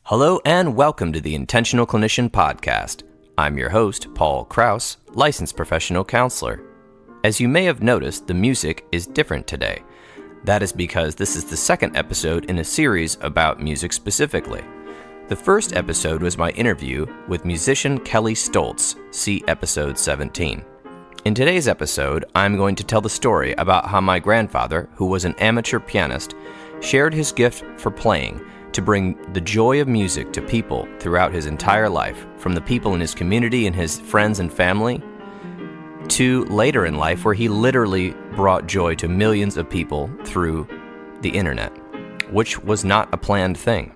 Hello and welcome to the Intentional Clinician podcast. I'm your host, Paul Krauss, licensed professional counselor. As you may have noticed, the music is different today. That is because this is the second episode in a series about music specifically. The first episode was my interview with musician Kelley Stolz, see episode 17. In today's episode, I'm going to tell the story about how my grandfather, who was an amateur pianist, shared his gift for playing to bring the joy of music to people throughout his entire life, from the people in his community and his friends and family, to later in life where he literally brought joy to millions of people through the internet, which was not a planned thing.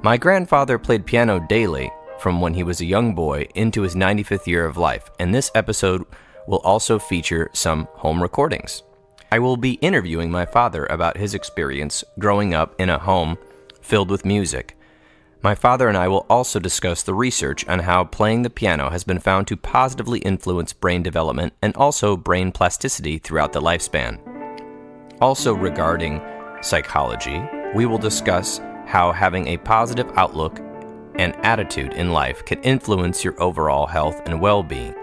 My grandfather played piano daily from when he was a young boy into his 95th year of life, and this episode will also feature some home recordings. I will be interviewing my father about his experience growing up in a home filled with music. My father and I will also discuss the research on how playing the piano has been found to positively influence brain development and also brain plasticity throughout the lifespan. Also regarding psychology, we will discuss how having a positive outlook and attitude in life can influence your overall health and well-being.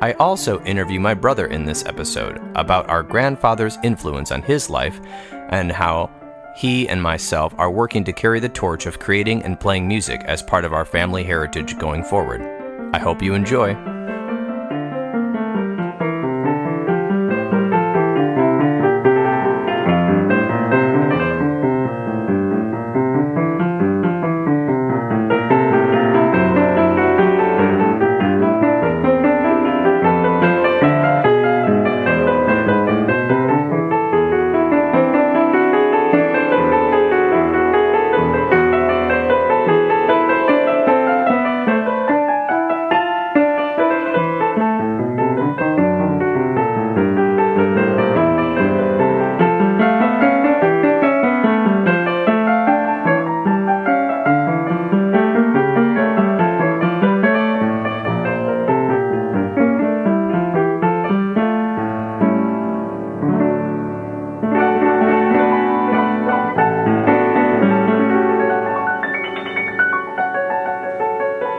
I also interview my brother in this episode about our grandfather's influence on his life and how he and myself are working to carry the torch of creating and playing music as part of our family heritage going forward. I hope you enjoy.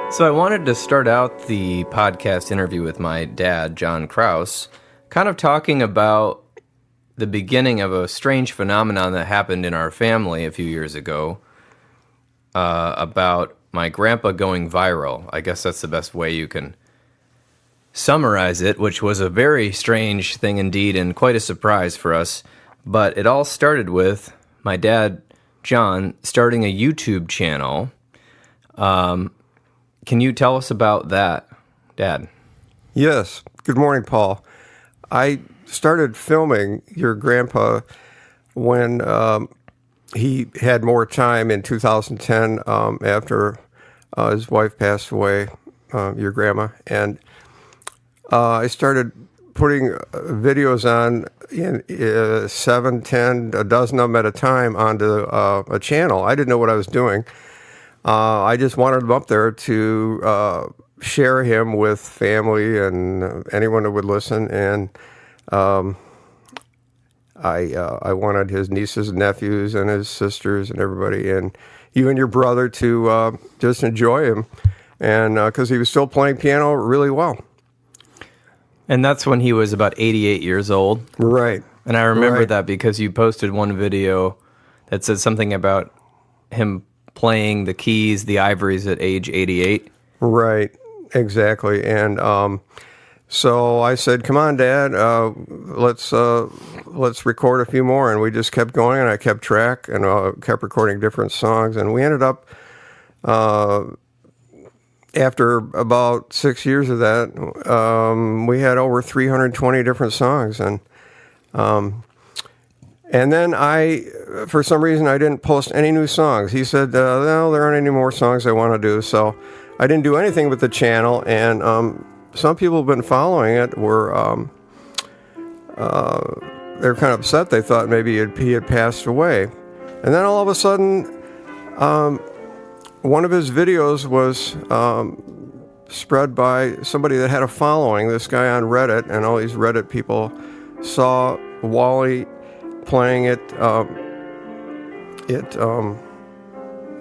So I wanted to start out the podcast interview with my dad, John Krauss, kind of talking about the beginning of a strange phenomenon that happened in our family a few years ago, about my grandpa going viral. I guess that's the best way you can summarize it, which was a very strange thing indeed and quite a surprise for us. But it all started with my dad, John, starting a YouTube channel. Can you tell us about that, Dad? Yes. Good morning, Paul. I started filming your grandpa when he had more time in 2010 after his wife passed away, your grandma. And I started putting videos on in 7, 10, a dozen of them at a time onto a channel. I didn't know what I was doing. I just wanted him up there to share him with family and anyone that would listen. And I wanted his nieces and nephews and his sisters and everybody, and you and your brother to just enjoy him, and because he was still playing piano really well. And that's when he was about 88 years old. Right. And I remember that because you posted one video that said something about him playing the keys, the ivories at age 88. Right, exactly. And so I said, "Come on, Dad, let's record a few more." And we just kept going, and I kept track and kept recording different songs. And we ended up, after about 6 years of that, we had over 320 different songs. And then for some reason, I didn't post any new songs. He said, no, there aren't any more songs I want to do. So I didn't do anything with the channel. And some people have been following it were they're kind of upset. They thought maybe he had passed away. And then all of a sudden, one of his videos was spread by somebody that had a following, this guy on Reddit, and all these Reddit people saw Wally playing it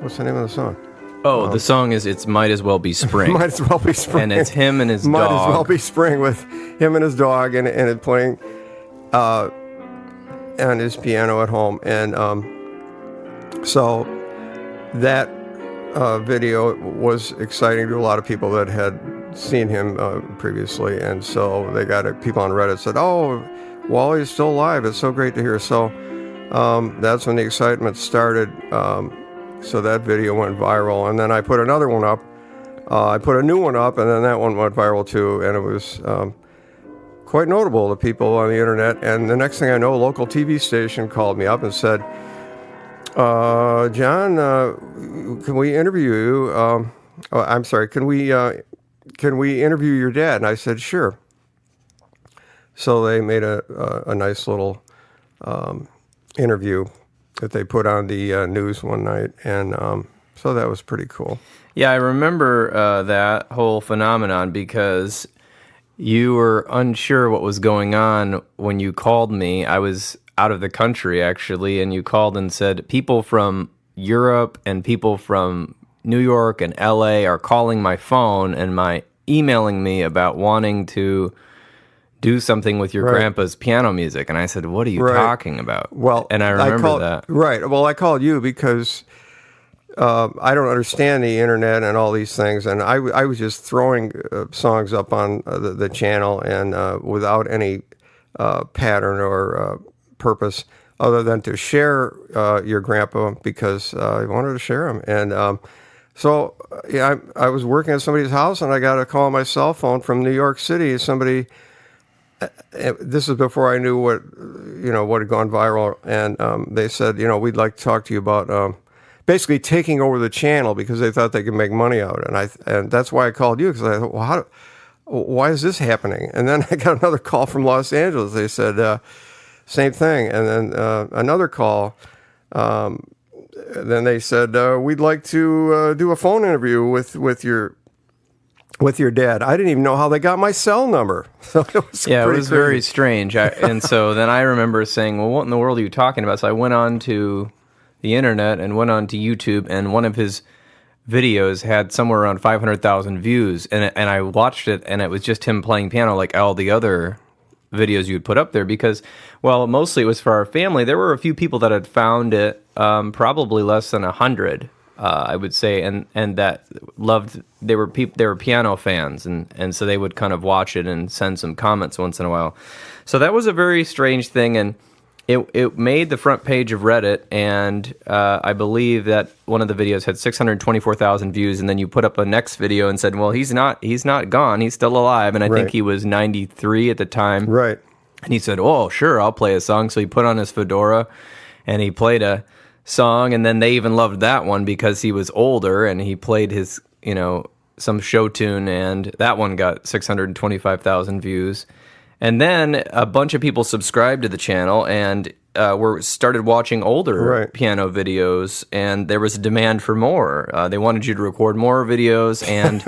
What's the name of the song? Oh, the song is "It's Might As Well Be Spring." Might as well be spring. And it's him and his Might dog. as well be spring with him and his dog and it playing on his piano at home. And so that video was exciting to a lot of people that had seen him previously. And so they got people on Reddit said, "Oh, Wally's still alive. It's so great to hear." So that's when the excitement started. So that video went viral, and then I put another one up. I put a new one up, and then that one went viral too, and it was quite notable to people on the internet. And the next thing I know, a local TV station called me up and said, "John, can we interview you? I'm sorry, can we interview your dad?" And I said, "Sure." So they made a nice little interview that they put on the news one night, and so that was pretty cool. Yeah, I remember that whole phenomenon because you were unsure what was going on when you called me. I was out of the country, actually, and you called and said people from Europe and people from New York and LA are calling my phone and emailing me about wanting to do something with your grandpa's piano music. And I said, "What are you talking about?" Well, and I remember that. Right. Well, I called you because I don't understand the internet and all these things. And I was just throwing songs up on the channel and without any pattern or purpose other than to share your grandpa because I wanted to share him. And so yeah, I was working at somebody's house and I got a call on my cell phone from New York City. Somebody... This is before I knew what had gone viral, and they said, "We'd like to talk to you about basically taking over the channel because they thought they could make money out of it." And that's why I called you, because I thought, well, why is this happening? And then I got another call from Los Angeles. They said same thing, and then another call. Then they said, "We'd like to do a phone interview with your dad." I didn't even know how they got my cell number. So it was crazy. Very strange. And so then I remember saying, "Well, what in the world are you talking about?" So I went on to the internet and went on to YouTube, and one of his videos had somewhere around 500,000 views. And I watched it, and it was just him playing piano like all the other videos you would put up there because, well, mostly it was for our family. There were a few people that had found it, probably less than 100. I would say, and that loved. They were piano fans, and so they would kind of watch it and send some comments once in a while. So that was a very strange thing, and it made the front page of Reddit. And I believe that one of the videos had 624,000 views, and then you put up a next video and said, "Well, he's not gone. He's still alive." And I think he was 93 at the time. Right. And he said, "Oh, sure, I'll play a song." So he put on his fedora, and he played a song, and then they even loved that one because he was older and he played his, some show tune, and that one got 625,000 views. And then a bunch of people subscribed to the channel and started watching older piano videos, and there was a demand for more. They wanted you to record more videos, and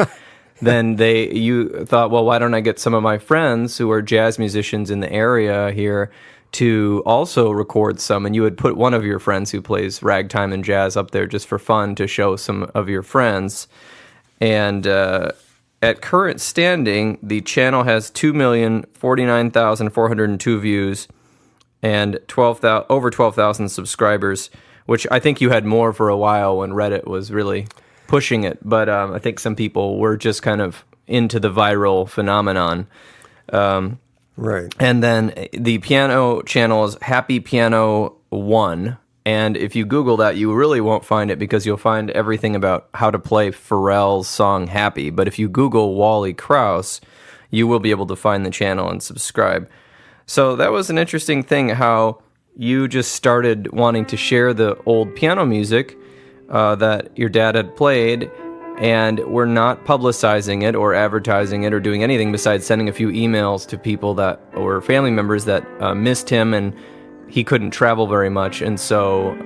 then you thought, well, why don't I get some of my friends who are jazz musicians in the area here to also record some, and you would put one of your friends who plays ragtime and jazz up there just for fun to show some of your friends. And at current standing, the channel has 2,049,402 views and over 12,000 subscribers, which I think you had more for a while when Reddit was really pushing it. But I think some people were just kind of into the viral phenomenon. Right. And then the piano channel is Happy Piano 1. And if you Google that, you really won't find it because you'll find everything about how to play Pharrell's song Happy. But if you Google Wally Krauss, you will be able to find the channel and subscribe. So that was an interesting thing, how you just started wanting to share the old piano music that your dad had played, and we're not publicizing it or advertising it or doing anything besides sending a few emails to people that or family members that missed him, and he couldn't travel very much, and so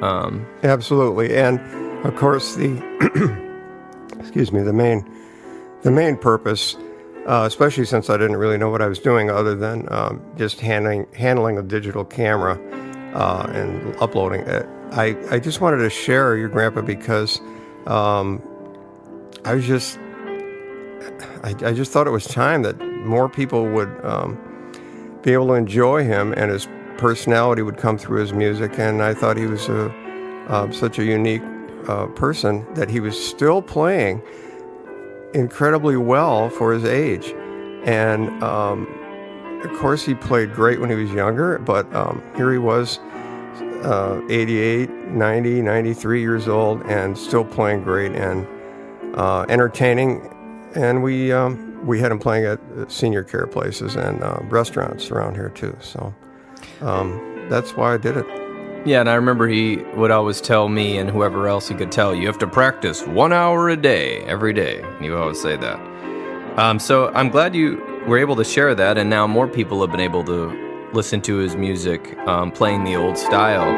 absolutely. And of course the the main purpose, especially since I didn't really know what I was doing other than just handling a digital camera and uploading it, I just wanted to share your grandpa because I just thought it was time that more people would be able to enjoy him, and his personality would come through his music. And I thought he was such a unique person that he was still playing incredibly well for his age. And of course, he played great when he was younger, but here he was, 88, 90, 93 years old, and still playing great and entertaining. And we had him playing at senior care places and restaurants around here too. So that's why I did it. Yeah, and I remember he would always tell me and whoever else he could tell, you have to practice 1 hour a day, every day. And he would always say that. So I'm glad you were able to share that, and now more people have been able to listen to his music, playing the old style.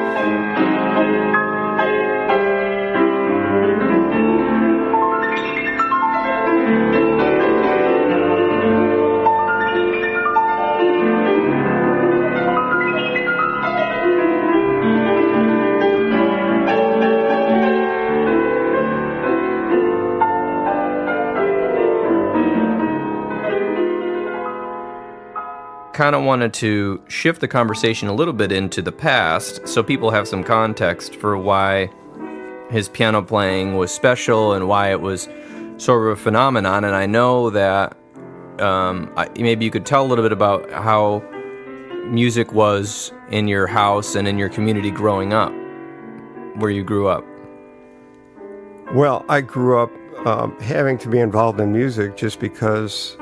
Kind of wanted to shift the conversation a little bit into the past so people have some context for why his piano playing was special and why it was sort of a phenomenon. And I know that maybe you could tell a little bit about how music was in your house and in your community growing up, where you grew up. Well, I grew up having to be involved in music just because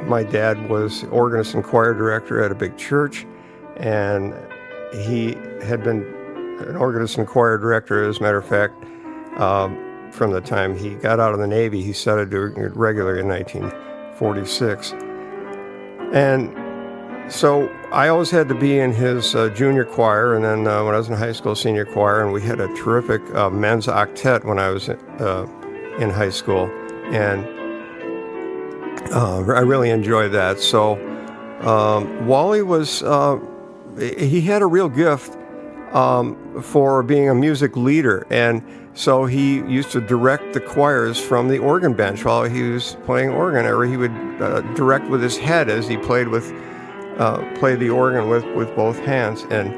my dad was organist and choir director at a big church, and he had been an organist and choir director, as a matter of fact, from the time he got out of the Navy. He started doing it regularly in 1946. And so I always had to be in his junior choir, and then when I was in high school, senior choir, and we had a terrific men's octet when I was in high school. And I really enjoyed that. So Wally was, he had a real gift for being a music leader. And so he used to direct the choirs from the organ bench while he was playing organ, or he would direct with his head as he played the organ with both hands. And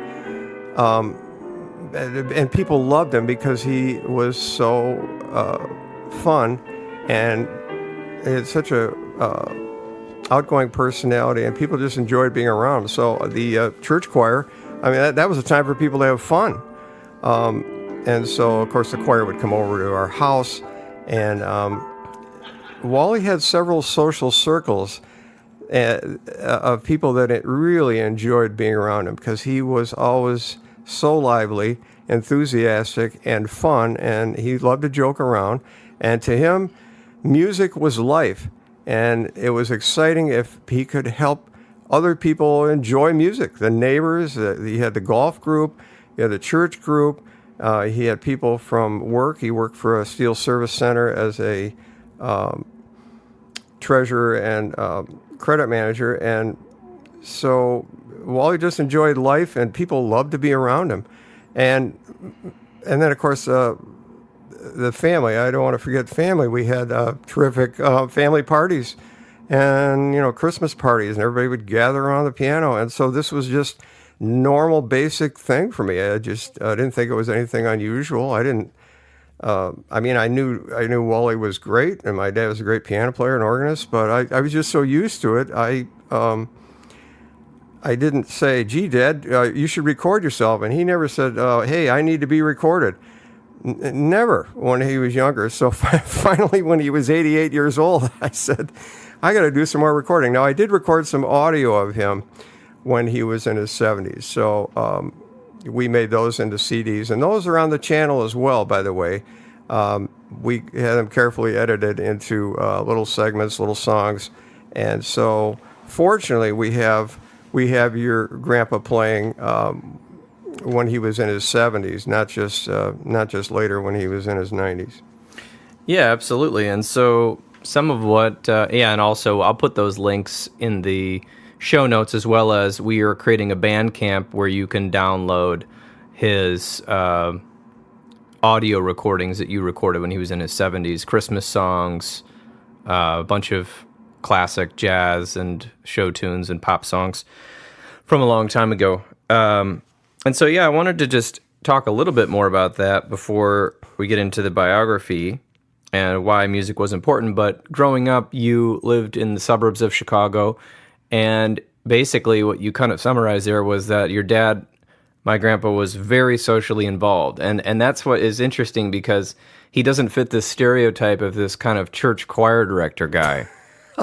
people loved him because he was so fun, and he had such a outgoing personality, and people just enjoyed being around. So the church choir, I mean, that was a time for people to have fun. And so, of course, the choir would come over to our house, and Wally had several social circles of people that really enjoyed being around him, because he was always so lively, enthusiastic, and fun, and he loved to joke around. And to him, music was life. And it was exciting if he could help other people enjoy music. The neighbors, he had the golf group, he had the church group, he had people from work. He worked for a steel service center as a treasurer and credit manager. And so Wally just enjoyed life, and people loved to be around him. And then, of course, the family. I don't want to forget family. We had terrific family parties, and Christmas parties, and everybody would gather around the piano. And so this was just normal, basic thing for me. I didn't think it was anything unusual. I didn't. I knew Wally was great, and my dad was a great piano player and organist. But I was just so used to it. I didn't say, "Gee, Dad, you should record yourself," and he never said, "Hey, I need to be recorded." Never, when he was younger. So finally, when he was 88 years old, I said, I got to do some more recording. Now, I did record some audio of him when he was in his 70s. So we made those into CDs, and those are on the channel as well, by the way. We had them carefully edited into little segments, little songs. And so fortunately, we have your grandpa playing when he was in his 70s, not just later when he was in his 90s. Yeah, absolutely. And so some of what, and also I'll put those links in the show notes, as well as we are creating a Bandcamp where you can download his audio recordings that you recorded when he was in his 70s, Christmas songs, a bunch of classic jazz and show tunes and pop songs from a long time ago. And so, I wanted to just talk a little bit more about that before we get into the biography and why music was important. But growing up, you lived in the suburbs of Chicago, and basically what you kind of summarized there was that your dad, my grandpa, was very socially involved. And that's what is interesting, because he doesn't fit this stereotype of this kind of church choir director guy.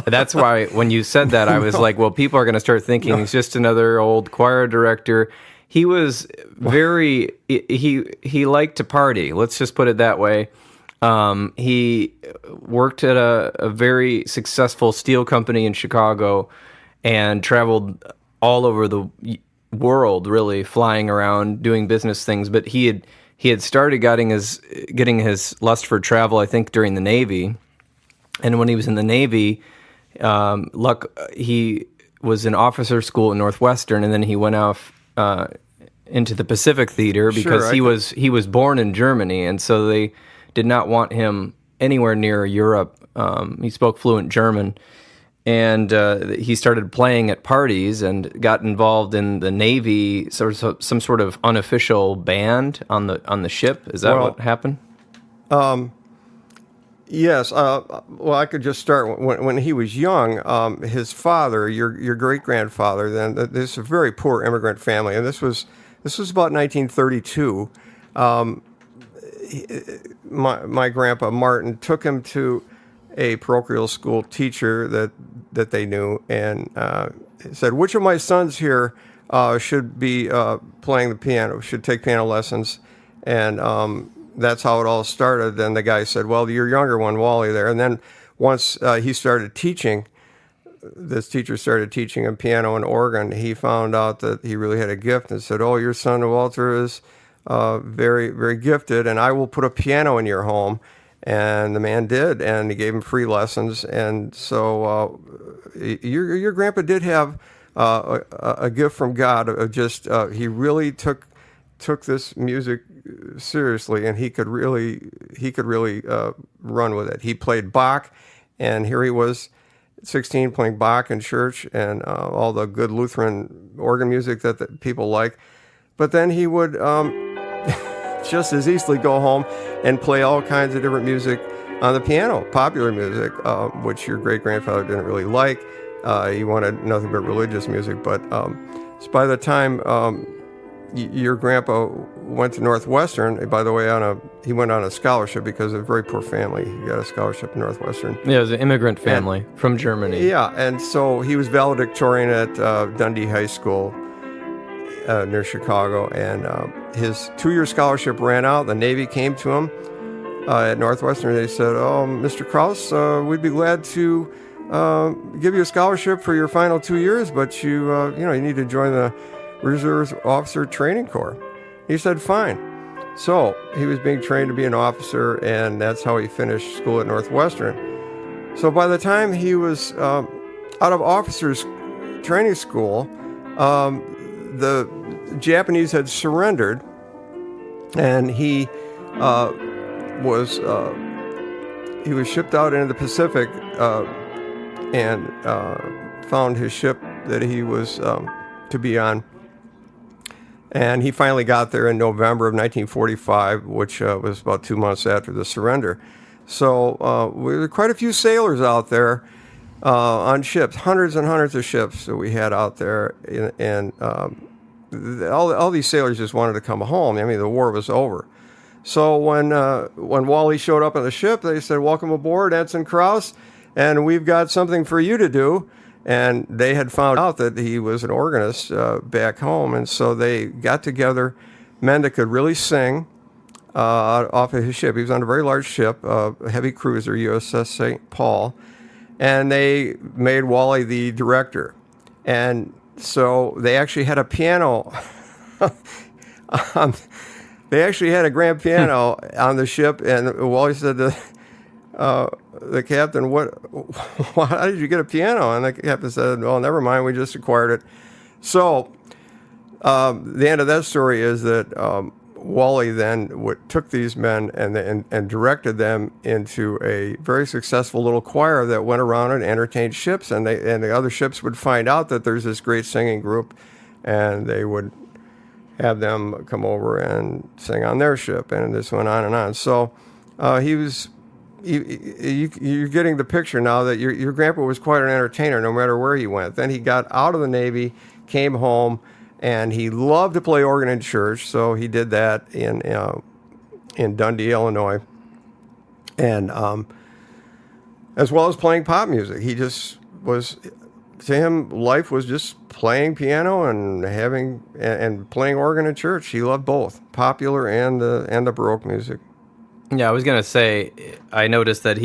That's why when you said that, I was like, well, people are going to start thinking he's just another old choir director. He was very, he liked to party. Let's just put it that way. He worked at a very successful steel company in Chicago and traveled all over the world, really, flying around, doing business things. But he had started getting his lust for travel, I think, during the Navy. And when he was in the Navy, he was in officer school at Northwestern, and then he went off into the Pacific Theater because he was born in Germany, and so they did not want him anywhere near Europe. He spoke fluent German, and he started playing at parties and got involved in the Navy, some sort of unofficial band on the ship. Is that what happened? Yes. Well, I could just start when he was young. His father, your great grandfather, then this is a very poor immigrant family, and this was about 1932. My grandpa Martin took him to a parochial school teacher that they knew, and said, "Which of my sons here should be playing the piano? Should take piano lessons?" And that's how it all started. Then the guy said, "Well, your younger one, Wally, there." And then once he started teaching, this teacher started teaching him piano and organ, he found out that he really had a gift and said, "Oh, your son Walter is very, very gifted, and I will put a piano in your home." And the man did, and he gave him free lessons. And so your grandpa did have a gift from God of just he really took this music seriously, and he could really run with it. He played Bach, and here he was, 16, playing Bach in church and all the good Lutheran organ music that people like. But then he would just as easily go home and play all kinds of different music on the piano, popular music, which your great-grandfather didn't really like. He wanted nothing but religious music. But so by the time your grandpa went to Northwestern, by the way, he went on a scholarship because of a very poor family. He got a scholarship at Northwestern. Yeah, it was an immigrant family from Germany. Yeah, and so he was valedictorian at Dundee High School near Chicago, and his 2-year scholarship ran out. The Navy came to him at Northwestern. They said, "Oh, Mr. Krauss, we'd be glad to give you a scholarship for your final 2 years, but you need to join the Reserve Officer Training Corps." He said, "Fine." So he was being trained to be an officer, and that's how he finished school at Northwestern. So by the time he was out of officers training school, the Japanese had surrendered, and he was shipped out into the Pacific and found his ship that he was to be on. And he finally got there in November of 1945, which was about 2 months after the surrender. So there were quite a few sailors out there on ships, hundreds and hundreds of ships that we had out there. And all these sailors just wanted to come home. I mean, the war was over. So when Wally showed up on the ship, they said, "Welcome aboard, Ensign Krauss, and we've got something for you to do." And they had found out that he was an organist back home, and so they got together men that could really sing off of his ship. He was on a very large ship, a heavy cruiser, USS St. Paul, and they made Wally the director. And so they actually had a piano. They actually had a grand piano on the ship, and Wally said to the captain, how did you get a piano? And the captain said, "Well, never mind, we just acquired it." So The end of that story is that Wally then took these men and directed them into a very successful little choir that went around and entertained ships, and the other ships would find out that there's this great singing group, and they would have them come over and sing on their ship, and this went on and on. So you're getting the picture now that your grandpa was quite an entertainer no matter where he went. Then he got out of the Navy, came home, and he loved to play organ in church, so he did that in Dundee, Illinois, and as well as playing pop music. He just was, to him, life was just playing piano and playing organ in church. He loved both, popular and the Baroque music. Yeah, I was gonna say, I noticed that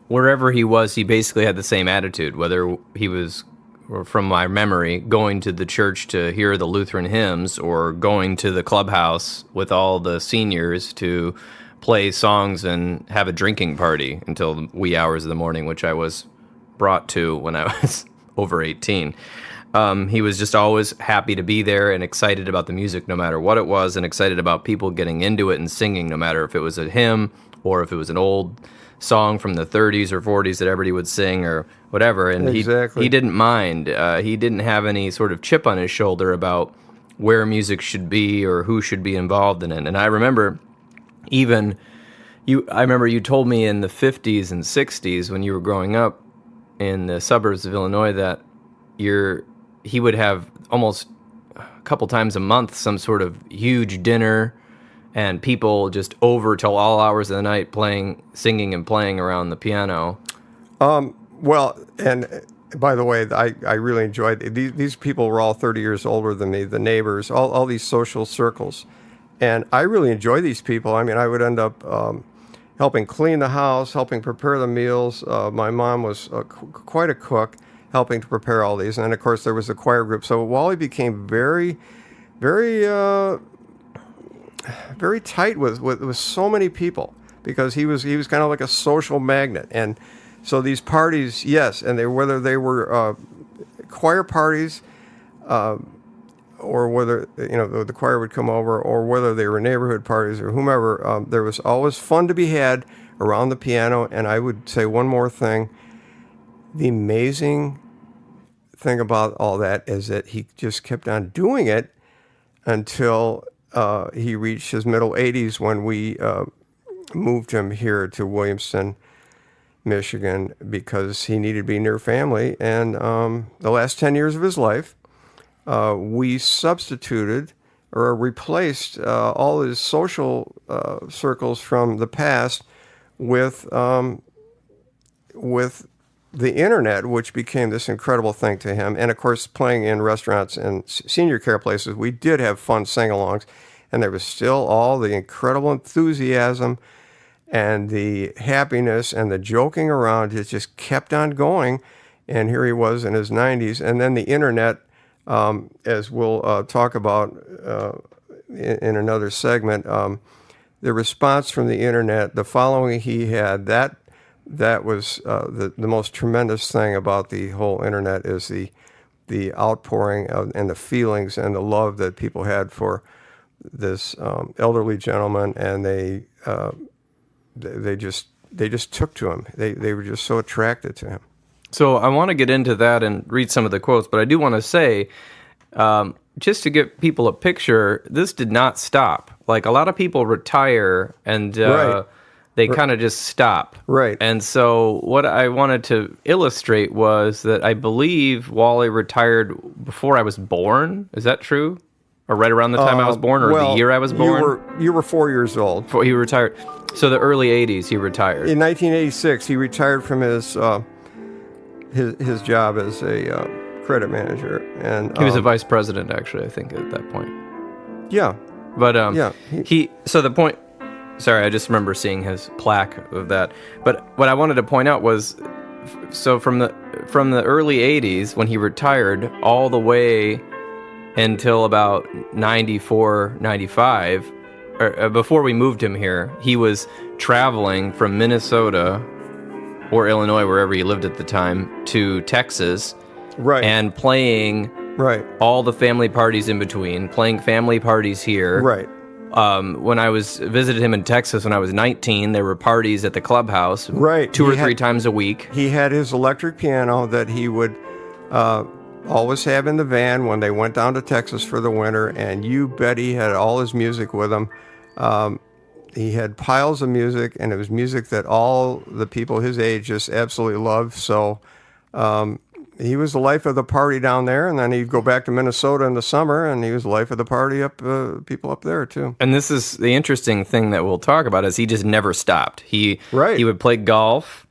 wherever he was, he basically had the same attitude, whether he was, or from my memory, going to the church to hear the Lutheran hymns or going to the clubhouse with all the seniors to play songs and have a drinking party until the wee hours of the morning, which I was brought to when I was over 18. He was just always happy to be there and excited about the music no matter what it was, and excited about people getting into it and singing, no matter if it was a hymn or if it was an old song from the 30s or 40s that everybody would sing or whatever, and exactly. he didn't mind. He didn't have any sort of chip on his shoulder about where music should be or who should be involved in it. And I remember you told me in the 50s and 60s when you were growing up in the suburbs of Illinois that he would have almost a couple times a month some sort of huge dinner and people just over till all hours of the night singing and playing around the piano. Well, and by the way, I really enjoyed these people were all 30 years older than me, the neighbors, all these social circles. And I really enjoy these people. I mean, I would end up helping clean the house, helping prepare the meals. My mom was quite a cook, helping to prepare all these. And then, of course, there was the choir group. So Wally became very, very, very tight with so many people because he was kind of like a social magnet. And so these parties, yes, and whether they were choir parties, or whether the choir would come over, or whether they were neighborhood parties or whomever, there was always fun to be had around the piano. And I would say one more thing: the amazing thing about all that is that he just kept on doing it until he reached his middle 80s when we moved him here to Williamston, Michigan, because he needed to be near family. And the last 10 years of his life, we substituted or replaced all his social circles from the past with the internet, which became this incredible thing to him. And of course, playing in restaurants and senior care places, we did have fun sing-alongs, and there was still all the incredible enthusiasm and the happiness and the joking around. It just kept on going. And here he was in his 90s. And then the internet, as we'll talk about in another segment, the response from the internet, the following he had, that was the most tremendous thing about the whole internet is the outpouring and the feelings and the love that people had for this elderly gentleman, and they just took to him. They were just so attracted to him. So I want to get into that and read some of the quotes, but I do want to say, just to give people a picture, this did not stop. Like a lot of people retire and Right. they kind of just stop. Right. And so what I wanted to illustrate was that I believe Wally retired before I was born. Is that true? Or right around the time I was born, or the year I was born? You were 4 years old. Before he retired. So the early 80s he retired. In 1986, he retired from his job as a credit manager, and He was a vice president, actually, I think, at that point. Yeah. But Yeah. so the point, sorry, I just remember seeing his plaque of that. But what I wanted to point out was, so from the early 80s, when he retired, all the way until about 94, 95, or before we moved him here, he was traveling from Minnesota or Illinois, wherever he lived at the time, to Texas, Right. and playing Right. all the family parties in between, playing family parties here. Right. When I visited him in Texas when I was 19, there were parties at the clubhouse, Right. two or three times a week. He had his electric piano that he would always have in the van when they went down to Texas for the winter, and you bet he had all his music with him. He had piles of music, and it was music that all the people his age just absolutely loved. So he was the life of the party down there, and then he'd go back to Minnesota in the summer, and he was the life of the party people up there too. And this is the interesting thing that we'll talk about is he just never stopped. He would play golf,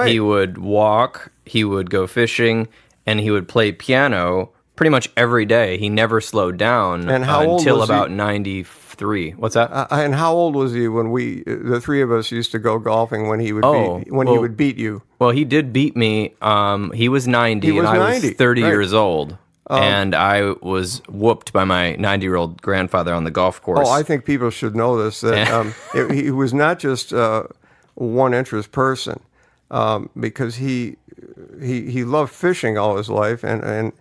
he would walk, he would go fishing, and he would play piano pretty much every day. He never slowed down until about 93. What's that? And how old was he when the three of us used to go golfing when he would he would beat you? Well, he did beat me. He was 90, and I was 30 years old. And I was whooped by my 90-year-old grandfather on the golf course. Oh, I think people should know this, that he was not just one interest person, because he loved fishing all his life, and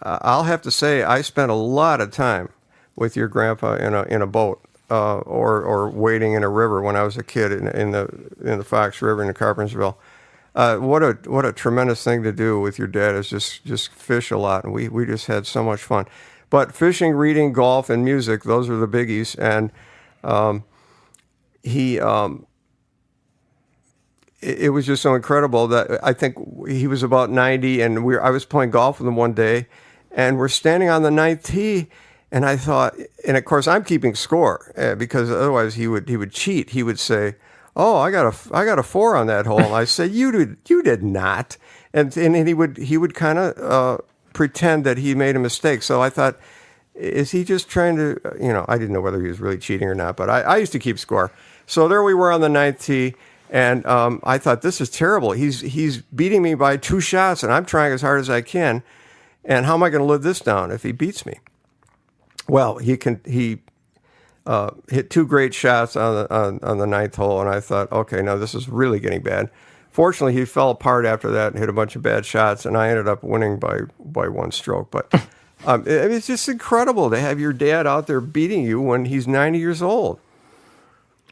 I'll have to say I spent a lot of time with your grandpa in a boat or wading in a river when I was a kid in the Fox River in Carpentersville. What a tremendous thing to do with your dad is just fish a lot, and we just had so much fun. But fishing, reading, golf, and music, those are the biggies. And it was just so incredible that I think he was about 90, and I was playing golf with him one day, and we're standing on the ninth tee, and I thought, and of course I'm keeping score because otherwise he would cheat. He would say, "Oh, I got a 4 on that hole." And I said, "You did not," and he would kind of pretend that he made a mistake. So I thought, is he just trying to, I didn't know whether he was really cheating or not, but I used to keep score. So there we were on the ninth tee. And I thought, this is terrible. He's beating me by 2 shots, and I'm trying as hard as I can. And how am I going to live this down if he beats me? Well, he hit 2 great shots on the ninth hole, and I thought, okay, now this is really getting bad. Fortunately, he fell apart after that and hit a bunch of bad shots, and I ended up winning by 1 stroke. But it's just incredible to have your dad out there beating you when he's 90 years old.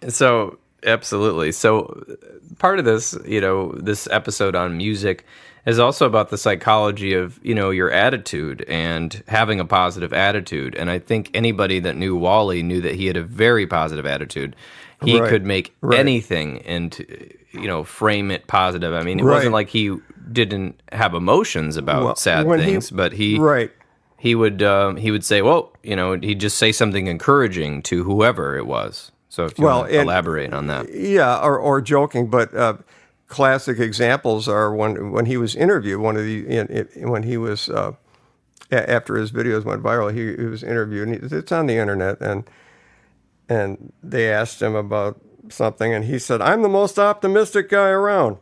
So. Absolutely. So part of this, this episode on music is also about the psychology of, your attitude and having a positive attitude. And I think anybody that knew Wally knew that he had a very positive attitude. He could make anything into, frame it positive. I mean, it wasn't like he didn't have emotions about sad things, but he would say, well, he'd just say something encouraging to whoever it was. So if you want to elaborate on that. Yeah, or joking, but classic examples are when he was interviewed, when he was, after his videos went viral, he was interviewed, and it's on the internet, and they asked him about something, and he said, "I'm the most optimistic guy around."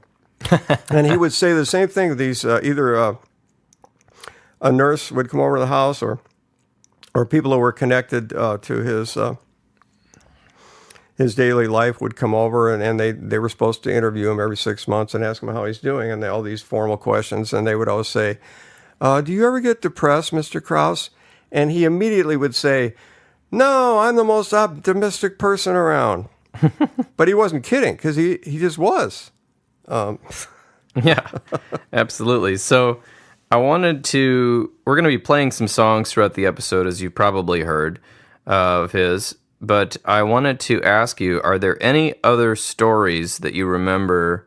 And he would say the same thing. These either a nurse would come over to the house, or people who were connected to his daily life would come over, and they were supposed to interview him every 6 months and ask him how he's doing, and all these formal questions, and they would always say, "Do you ever get depressed, Mr. Krauss?" And he immediately would say, "No, I'm the most optimistic person around." But he wasn't kidding, because he just was. Yeah, absolutely. So we're going to be playing some songs throughout the episode, as you probably heard of his. But I wanted to ask you, are there any other stories that you remember,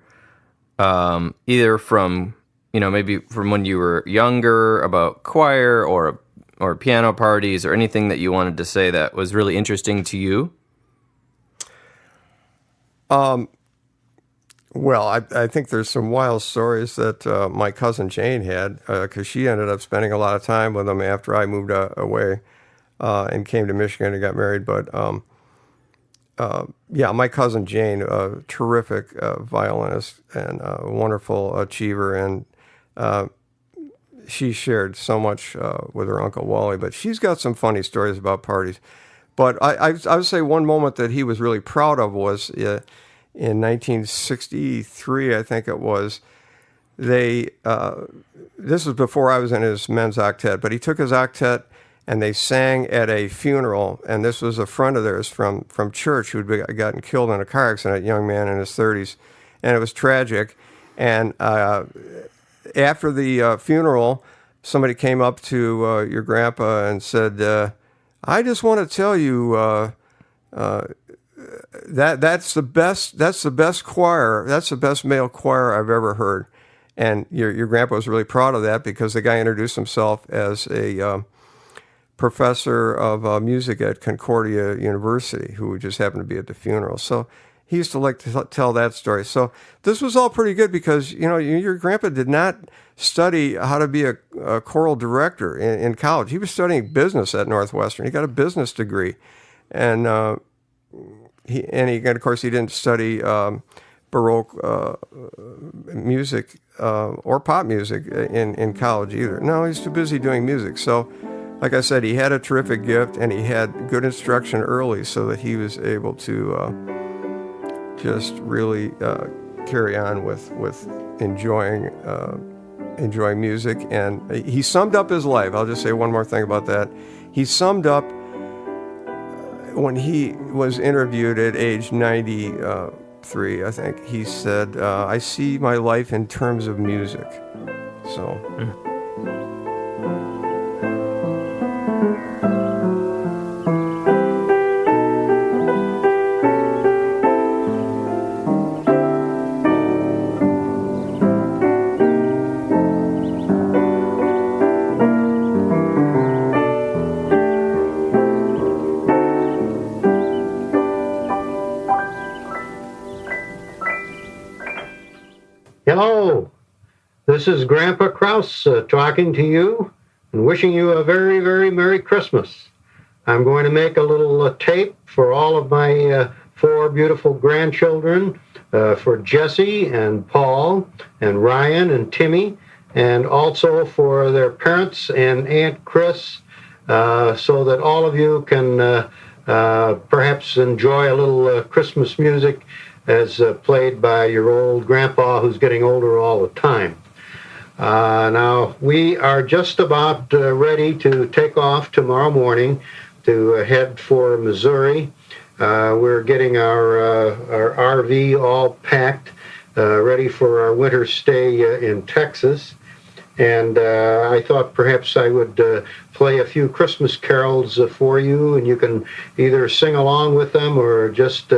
either from, maybe from when you were younger about choir or piano parties or anything that you wanted to say that was really interesting to you? Well, I think there's some wild stories that my cousin Jane had, because she ended up spending a lot of time with him after I moved away. And came to Michigan and got married. But my cousin Jane, a terrific violinist and a wonderful achiever, and she shared so much with her Uncle Wally. But she's got some funny stories about parties. But I would say one moment that he was really proud of was in 1963, I think it was. this was before I was in his men's octet, but he took his octet and they sang at a funeral, and this was a friend of theirs from church who'd gotten killed in a car accident, a young man in his 30s, and it was tragic. And after the funeral, somebody came up to your grandpa and said, I just want to tell you that's the best choir, that's the best male choir I've ever heard. And your grandpa was really proud of that because the guy introduced himself as a professor of music at Concordia University who just happened to be at the funeral. So he used to like to tell that story. So this was all pretty good because, your grandpa did not study how to be a choral director in college. He was studying business at Northwestern. He got a business degree. And of course, he didn't study Baroque music or pop music in college either. No, he's too busy doing music. So, like I said, he had a terrific gift and he had good instruction early so that he was able to just really carry on with enjoying music. And he summed up his life. I'll just say one more thing about that. He summed up when he was interviewed at age 93, I think. He said, I see my life in terms of music. So... Hello, this is Grandpa Krauss talking to you and wishing you a very, very Merry Christmas. I'm going to make a little tape for all of my 4 beautiful grandchildren, for Jesse and Paul and Ryan and Timmy, and also for their parents and Aunt Chris, so that all of you can perhaps enjoy a little Christmas music as played by your old grandpa who's getting older all the time. Now, we are just about ready to take off tomorrow morning to head for Missouri. We're getting our RV all packed, ready for our winter stay in Texas. And I thought perhaps I would play a few Christmas carols for you, and you can either sing along with them or just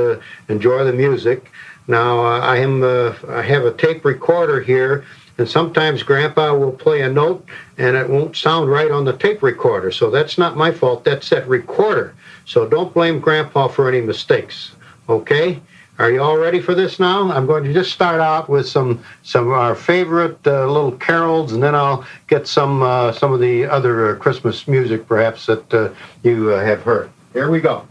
enjoy the music. Now, I have a tape recorder here, and sometimes Grandpa will play a note, and it won't sound right on the tape recorder. So that's not my fault. That's that recorder. So don't blame Grandpa for any mistakes. Okay? Are you all ready for this now? I'm going to just start out with some of our favorite little carols, and then I'll get some of the other Christmas music perhaps that you have heard. Here we go.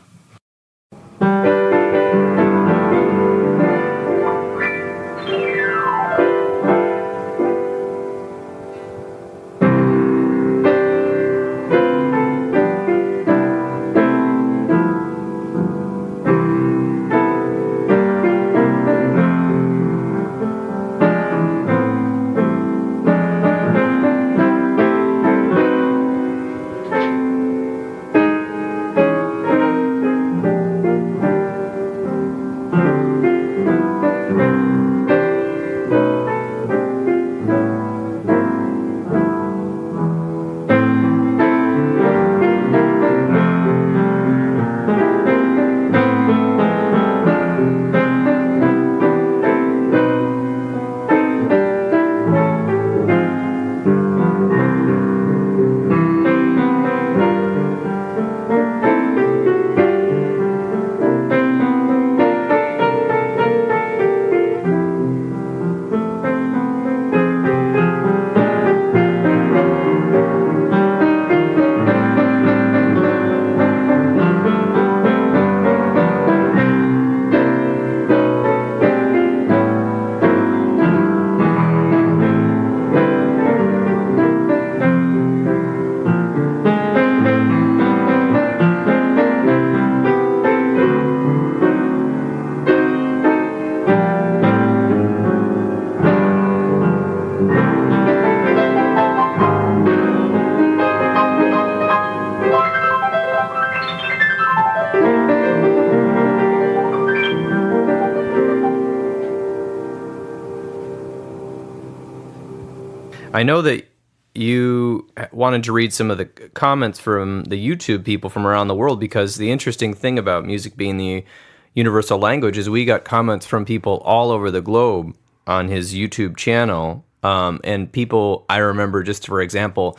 I know that you wanted to read some of the comments from the YouTube people from around the world, because the interesting thing about music being the universal language is we got comments from people all over the globe on his YouTube channel. And people, I remember, just for example,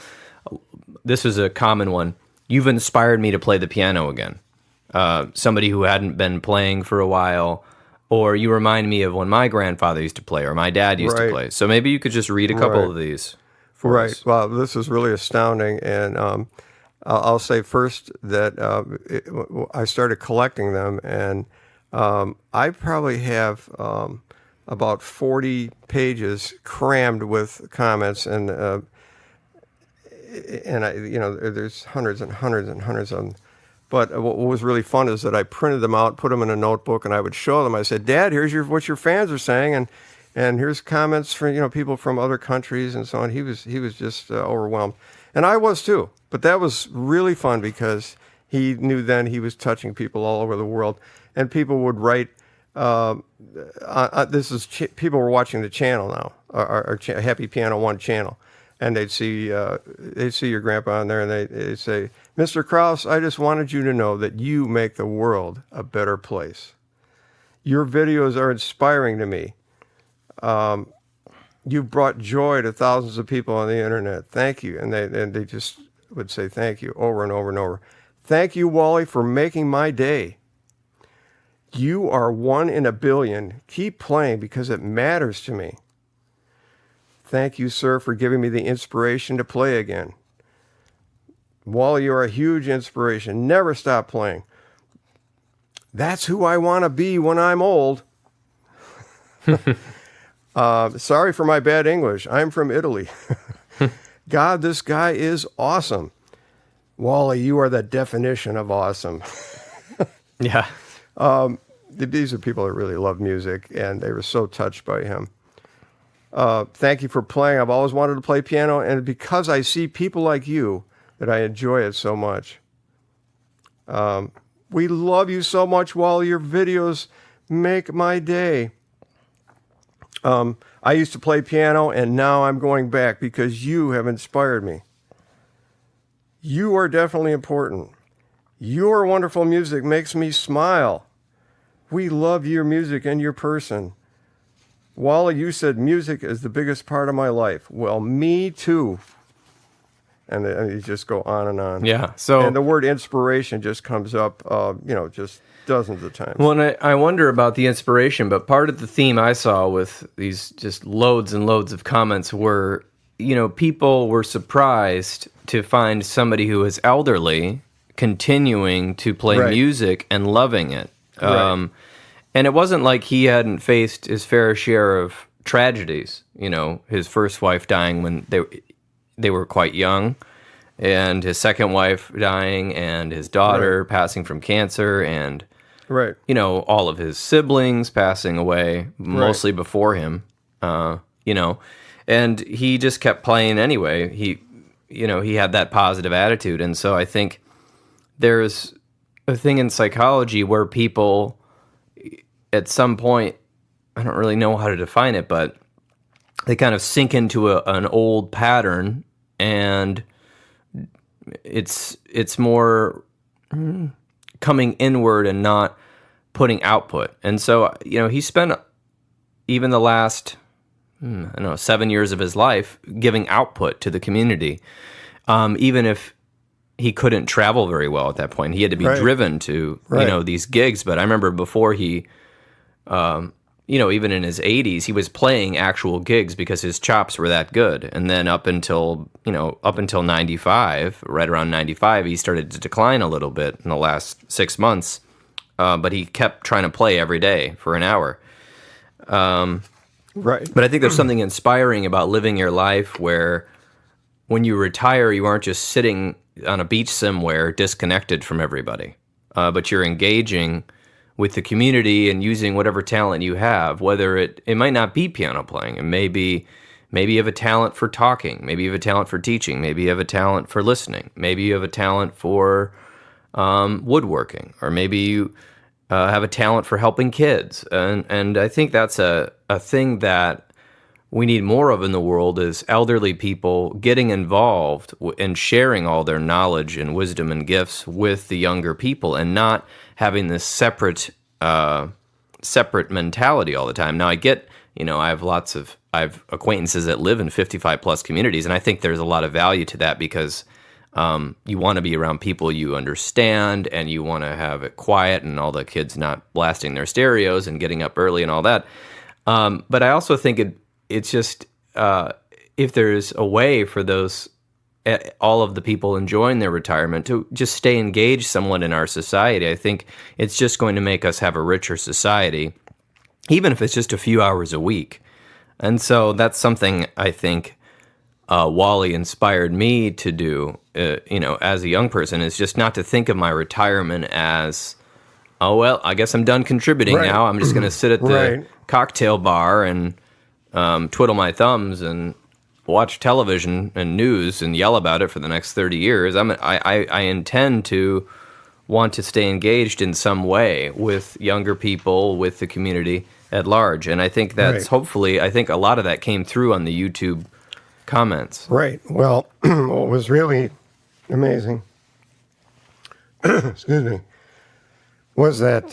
this was a common one. You've inspired me to play the piano again. Somebody who hadn't been playing for a while, or you remind me of when my grandfather used to play or my dad used to play. So maybe you could just read a couple of these. Right. Well, this is really astounding, and I'll say first that I started collecting them, and I probably have about 40 pages crammed with comments, and there's hundreds and hundreds and hundreds of them. But what was really fun is that I printed them out, put them in a notebook, and I would show them. I said, "Dad, here's what your fans are saying," and here's comments from people from other countries and so on. He was just overwhelmed, and I was too. But that was really fun because he knew then he was touching people all over the world, and people would write. People were watching the channel now, our Happy Piano One channel, and they'd see your grandpa on there, and they'd say, "Mr. Krauss, I just wanted you to know that you make the world a better place. Your videos are inspiring to me. You've brought joy to thousands of people on the internet. Thank you." And they just would say thank you over and over and over. "Thank you, Wally, for making my day. You are 1 in a billion. Keep playing because it matters to me. Thank you, sir, for giving me the inspiration to play again. Wally, you are a huge inspiration. Never stop playing. That's who I want to be when I'm old. Sorry for my bad English. I'm from Italy. God, this guy is awesome. Wally, you are the definition of awesome." Yeah. These are people that really love music, and they were so touched by him. "Thank you for playing. I've always wanted to play piano, and because I see people like you, that I enjoy it so much. We love you so much, Wally. Your videos make my day. I used to play piano, and now I'm going back because you have inspired me. You are definitely important. Your wonderful music makes me smile. We love your music and your person. Wally, you said music is the biggest part of my life. Well, me too." And you just go on and on. Yeah. And the word inspiration just comes up, just dozens of times. Well, and I wonder about the inspiration, but part of the theme I saw with these just loads and loads of comments were, people were surprised to find somebody who is elderly continuing to play music and loving it. Right. And it wasn't like he hadn't faced his fair share of tragedies. His first wife dying when they were quite young, and his second wife dying, and his daughter passing from cancer, and all of his siblings passing away, mostly before him. And he just kept playing anyway. He had that positive attitude, and so I think there's a thing in psychology where people, at some point, I don't really know how to define it, but they kind of sink into an old pattern, and it's more coming inward and not putting output. And so, he spent even the last, 7 years of his life giving output to the community, even if he couldn't travel very well at that point. He had to be driven to, these gigs. But I remember before he, even in his 80s, he was playing actual gigs because his chops were that good. And then up until 95, right around 95, he started to decline a little bit in the last 6 months. But he kept trying to play every day for an hour. But I think there's something inspiring about living your life where when you retire, you aren't just sitting on a beach somewhere disconnected from everybody, but you're engaging with the community and using whatever talent you have, whether it might not be piano playing, and maybe you have a talent for talking, maybe you have a talent for teaching, maybe you have a talent for listening, maybe you have a talent for woodworking, or maybe you have a talent for helping kids. And I think that's a thing that we need more of in the world is elderly people getting involved and sharing all their knowledge and wisdom and gifts with the younger people, and not having this separate mentality all the time. Now, I get, I have acquaintances that live in 55 plus communities, and I think there's a lot of value to that, because you want to be around people you understand, and you want to have it quiet and all the kids not blasting their stereos and getting up early and all that. But I also think it's just, if there's a way for all of the people enjoying their retirement to just stay engaged somewhat in our society, I think it's just going to make us have a richer society, even if it's just a few hours a week. And so that's something I think Wally inspired me to do, as a young person, is just not to think of my retirement as, oh, well, I guess I'm done contributing now. I'm just going to sit at the cocktail bar and twiddle my thumbs and watch television and news and yell about it for the next 30 years. I intend to want to stay engaged in some way with younger people, with the community at large. And I think that's hopefully, I think a lot of that came through on the YouTube comments. Right. Well, what was really amazing, excuse me, was that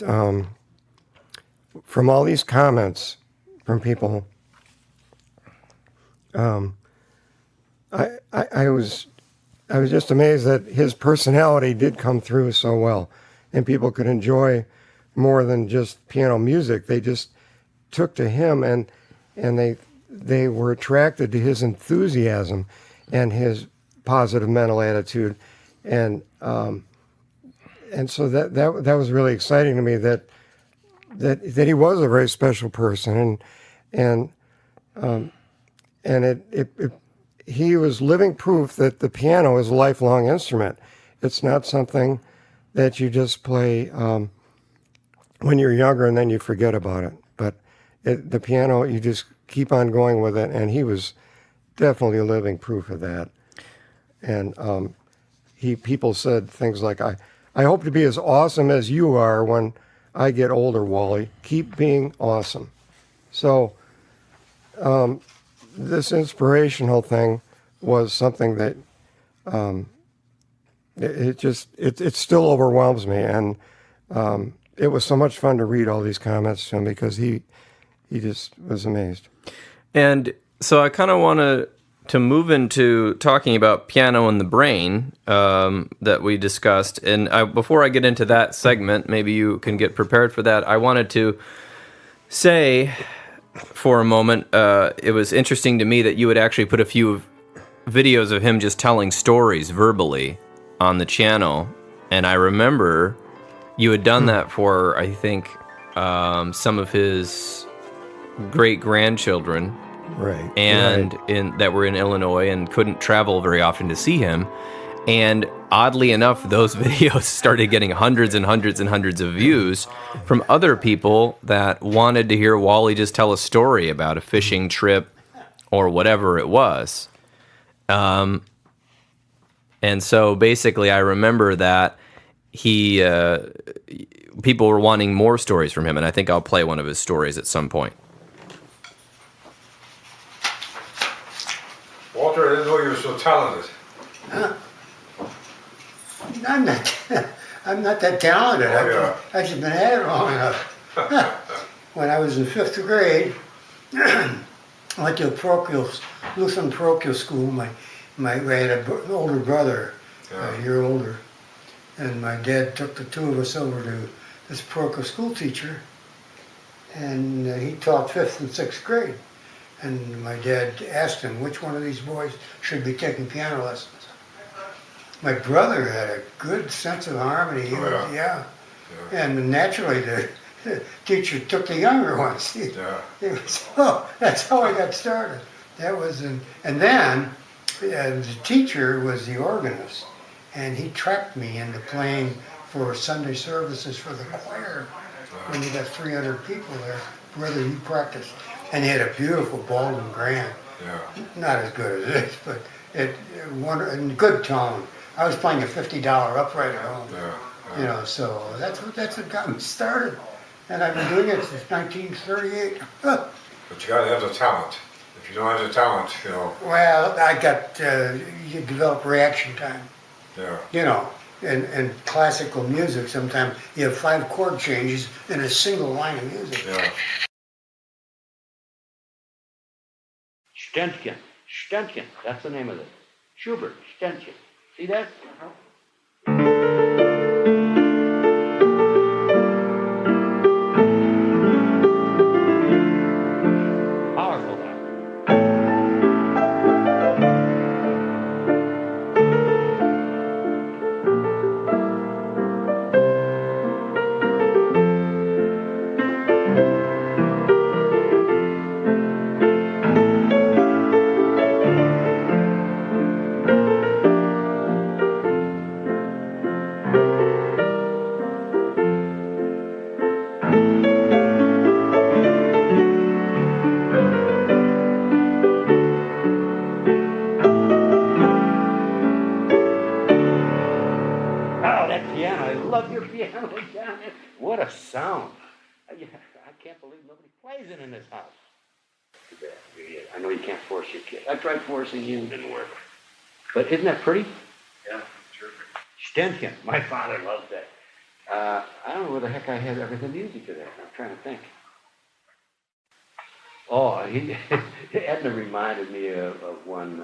from all these comments from people, I was just amazed that his personality did come through so well, and people could enjoy more than just piano music. They just took to him, and they were attracted to his enthusiasm and his positive mental attitude, and so that was really exciting to me, that he was a very special person, and he was living proof that the piano is a lifelong instrument. It's not something that you just play when you're younger and then you forget about it. But the piano, you just keep on going with it, and he was definitely a living proof of that. And people said things like, I hope to be as awesome as you are when I get older, Wally. Keep being awesome. So this inspirational thing was something that it still overwhelms me, and it was so much fun to read all these comments to him, because he just was amazed. And so I kind of want to move into talking about piano and the brain that we discussed. And before I get into that segment, maybe you can get prepared for that, I wanted to say for a moment, it was interesting to me that you had actually put a few videos of him just telling stories verbally on the channel. And I remember you had done that for, I think, some of his great-grandchildren. Right. And that were in Illinois and couldn't travel very often to see him. And oddly enough, those videos started getting hundreds and hundreds and hundreds of views from other people that wanted to hear Wally just tell a story about a fishing trip or whatever it was. And so basically I remember that people were wanting more stories from him, and I think I'll play one of his stories at some point. Walter, I didn't know you were so talented. Huh? I'm not that talented. Oh, I've just been at it long enough. When I was in 5th grade, I went to a Lutheran parochial school. I had an older brother, a year older, and my dad took the two of us over to this parochial school teacher, and he taught 5th and 6th grade. And my dad asked him which one of these boys should be taking piano lessons. My brother had a good sense of harmony. And naturally the teacher took the younger ones. That's how I got started. And then the teacher was the organist, and he trapped me into playing for Sunday services for the choir. When you got 300 people there, whether you practice. And he had a beautiful Baldwin Grand. Not as good as this, but in good tone. I was playing a $50 upright at home. So that's what got me started. And I've been doing it since 1938. But you gotta have the talent. If you don't have the talent, Well, I got, you develop reaction time, yeah. In classical music sometimes you have 5 chord changes in a single line of music. Yeah. Ständchen, that's the name of it. Schubert, Ständchen. See that? Powerful that. What a sound. I can't believe nobody plays it in this house. Too bad. I know you can't force your kid. I tried forcing you, it didn't work. But isn't that pretty? Yeah, sure. Ständchen. My father loved that. I don't know where the heck I had everything music to that. I'm trying to think. Oh, Edna reminded me of one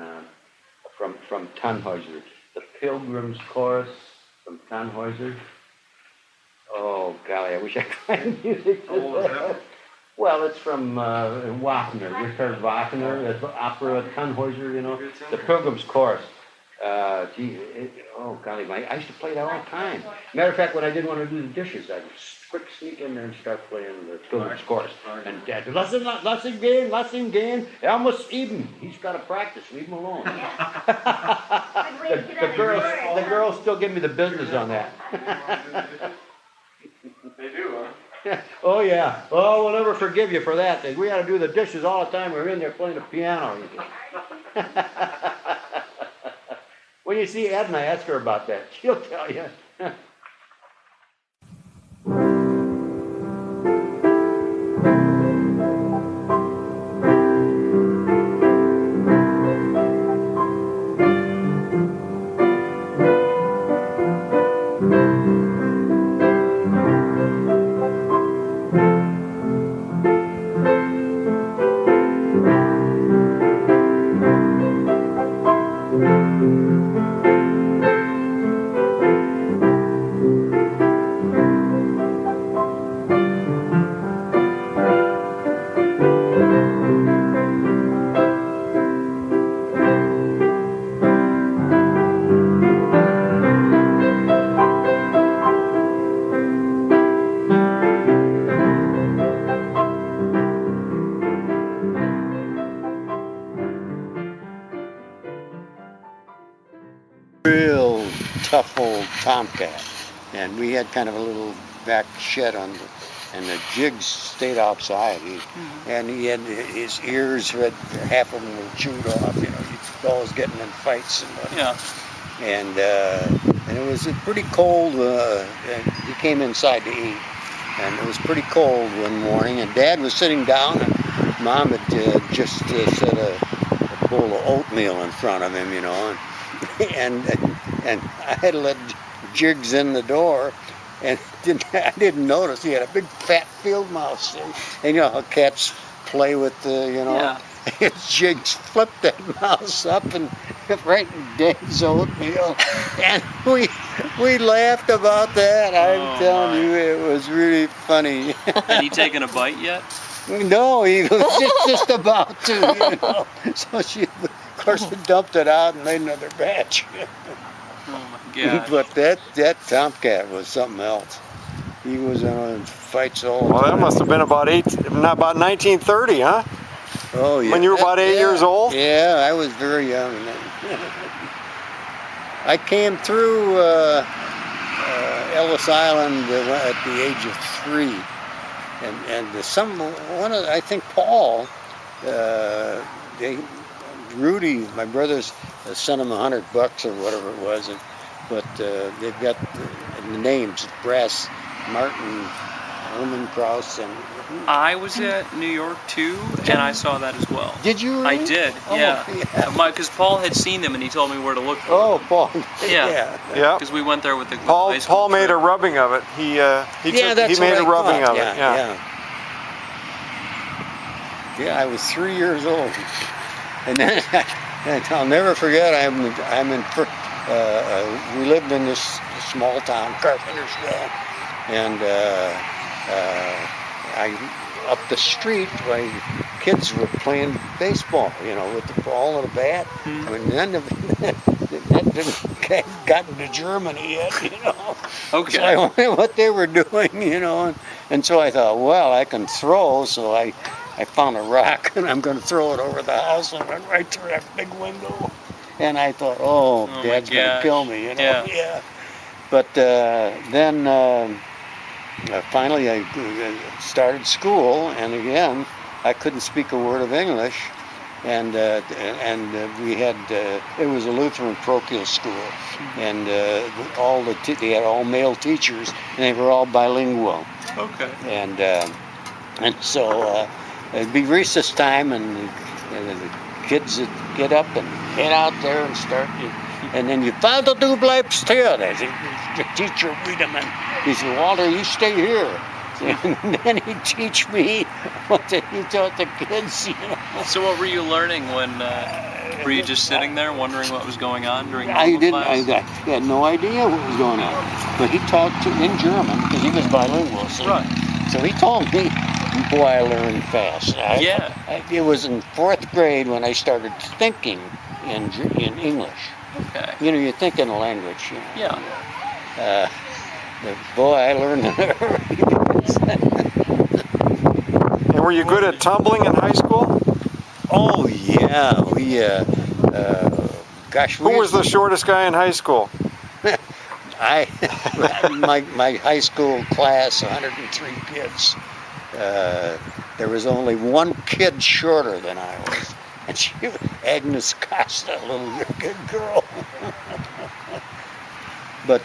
from Tannhäuser. The Pilgrim's Chorus from Tannhäuser. Oh, golly, I wish I could find music to that. Well, it's from Wagner, Richard Wagner, that's opera, Tannhäuser, the Pilgrim's Chorus. Oh, golly, I used to play that all the time. Matter of fact, when I didn't want to do the dishes, I'd quick sneak in there and start playing the Pilgrim's Chorus. And Dad, lass ihn gehen, er muss üben. He's got to practice, leave him alone. the girls still give me the business on that. They do, huh? Oh, yeah. Oh, we'll never forgive you for that. We had to do the dishes all the time. We're in there playing the piano. When you see Edna, ask her about that. She'll tell you. Real tough old tomcat, and we had kind of a little back shed on and the jigs stayed outside. And he had his ears, half of them were chewed off. He'd always getting in fights and whatnot. Yeah. And it was pretty cold. He came inside to eat, and it was pretty cold one morning. And Dad was sitting down, and Mom had just set a bowl of oatmeal in front of him, and I had let Jigs in the door, and I didn't notice he had a big fat field mouse, and how cats play with the Jigs flipped that mouse up and right in Dad's oatmeal, and we laughed about that. I'm telling you, it was really funny. Had he taken a bite yet? No, he was just about to, So she, of course, dumped it out and made another batch. Oh my God! But that tomcat was something else. He was in fights all the time. Well, that must have been about 1930, huh? Oh yeah. When you were about 8 years old? Yeah, I was very young then. I came through Ellis Island at the age of 3, and I think Paul, Rudy, my brothers, sent him $100 or whatever it was, but they've got the names: Brass, Martin, Herman Krauss and. I was at New York too, and I saw that as well. Did you? Really? I did, yeah. Because Paul had seen them, and he told me where to look for them. Oh, Paul. Yeah. Yeah. Because we went there with the high school Paul made trip. a rubbing of it. He That's made what a I rubbing thought. of it. Yeah. Yeah, I was 3 years old, and then I'll never forget. We lived in this small town, Carpentersville, and up the street, my kids were playing baseball, with the ball and the bat. Hmm. I mean, none of that didn't gotten to Germany yet, Okay. So I wondered what they were doing, and so I thought, well, I can throw, so I found a rock and I'm going to throw it over the house and went right through that big window. And I thought, oh Dad's going to kill me, Yeah. But then finally I started school, and again, I couldn't speak a word of English. And we had it was a Lutheran parochial school, and they had all male teachers, and they were all bilingual. Okay. And so it'd be recess time, and the kids would get up and head out there and start. And then you Vater, du bleibst hier. The teacher would read them, and he said, Walter, you stay here. And then he'd teach me what he taught the kids, So what were you learning when, were you just sitting there wondering what was going on during I normal didn't. class? I had no idea what was going on. But he talked in German because he was bilingual. So, Right. So he told me, boy, I learned fast. It was in 4th grade when I started thinking in English. Okay. You think in a language. Yeah. But boy, I learned it early. And were you good at tumbling in high school? Oh yeah, Who was the shortest guy in high school? my high school class, 103 kids. There was only one kid shorter than I was, and she was Agnes Costa, a little good girl. But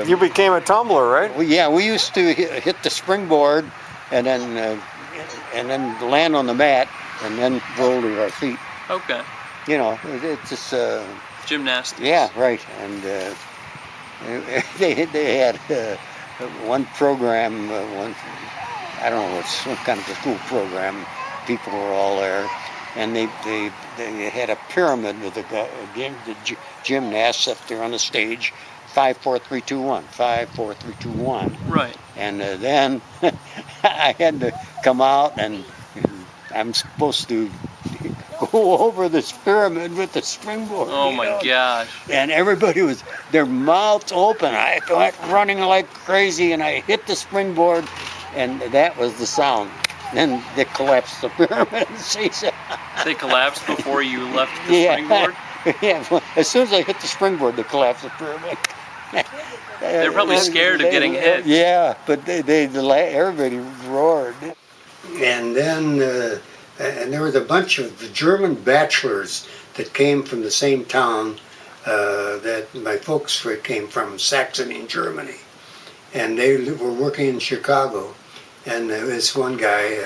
You became a tumbler, right? we used to hit the springboard, and then land on the mat, and then roll to our feet. Okay. It's just. Gymnastics. Yeah, right. And they had one program, I don't know what, some kind of a school program. People were all there, and they had a pyramid with the gymnasts up there on the stage. 5, 4, 3, 2, 1. 5, 4, 3, 2, 1. Right. And then I had to come out, and I'm supposed to go over this pyramid with the springboard. Oh my gosh. And everybody was, their mouths open. I went running like crazy, and I hit the springboard, and that was the sound. Then they collapsed the pyramid. They collapsed before you left the springboard? Yeah, as soon as I hit the springboard, they collapsed the pyramid. They're probably scared of getting hit. Yeah, but everybody roared. And then and there was a bunch of German bachelors that came from the same town that my folks came from, Saxony, Germany. And they were working in Chicago. And this one guy,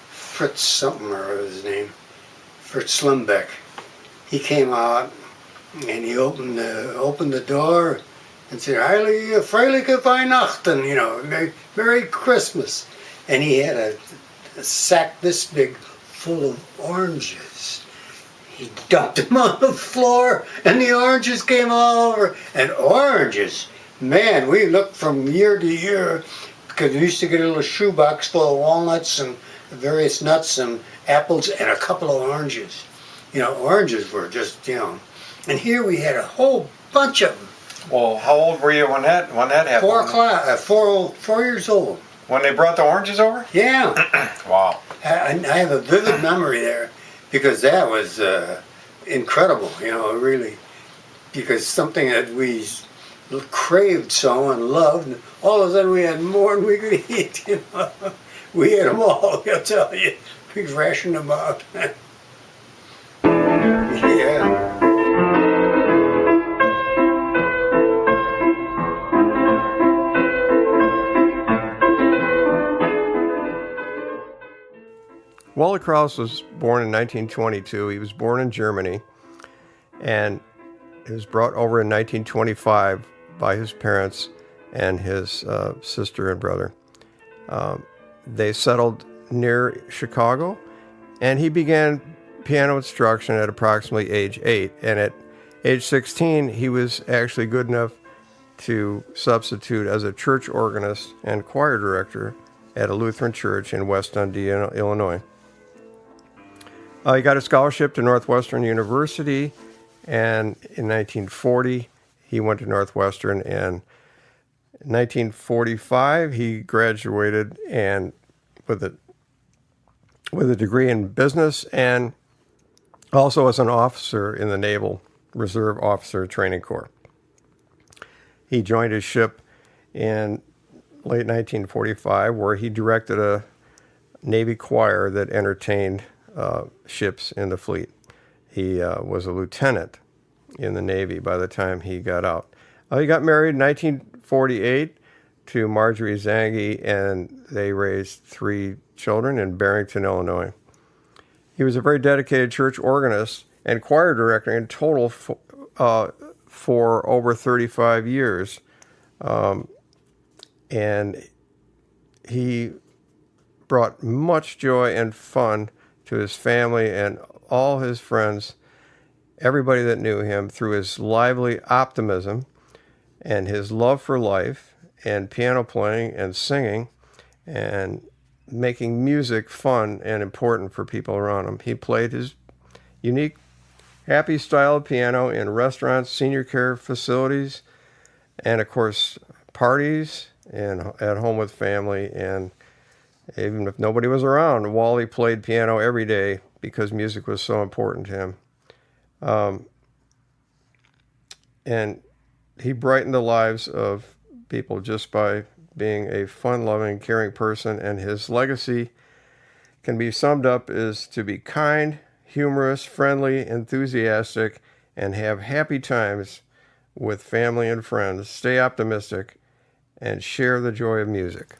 Fritz something or his name, Fritz Slimbeck, he came out and he opened the door and said, Heilige, Freiliche Weihnachten, Merry Christmas. And he had a sack this big full of oranges. He dumped them on the floor, and the oranges came all over. And oranges, man, we looked from year to year, because we used to get a little shoebox full of walnuts and various nuts and apples and a couple of oranges. Oranges were just, and here we had a whole bunch of them. Well, how old were you when that happened? 4 years old. When they brought the oranges over? Yeah. Wow. I have a vivid memory there, because that was incredible, really. Because something that we craved so and loved, and all of a sudden we had more than we could eat. We ate them all, I'll tell you. We rationed them out. Yeah. Wally Krauss was born in 1922. He was born in Germany, and he was brought over in 1925 by his parents and his sister and brother. They settled near Chicago, and he began piano instruction at approximately age 8. And at age 16, he was actually good enough to substitute as a church organist and choir director at a Lutheran church in West Dundee, Illinois. He got a scholarship to Northwestern University, and in 1940, he went to Northwestern, and in 1945, he graduated and with a degree in business and also as an officer in the Naval Reserve Officer Training Corps. He joined his ship in late 1945, where he directed a Navy choir that entertained ships in the fleet. He was a lieutenant in the Navy by the time he got out. He got married in 1948 to Marjorie Zangi, and they raised 3 children in Barrington, Illinois. He was a very dedicated church organist and choir director in total for over 35 years. And he brought much joy and fun to his family and all his friends, everybody that knew him, through his lively optimism and his love for life and piano playing and singing and making music fun and important for people around him. He played his unique, happy style of piano in restaurants, senior care facilities, and of course, parties and at home with family. And even if nobody was around, Wally played piano every day because music was so important to him. And he brightened the lives of people just by being a fun-loving, caring person, and his legacy can be summed up as to be kind, humorous, friendly, enthusiastic, and have happy times with family and friends, stay optimistic, and share the joy of music.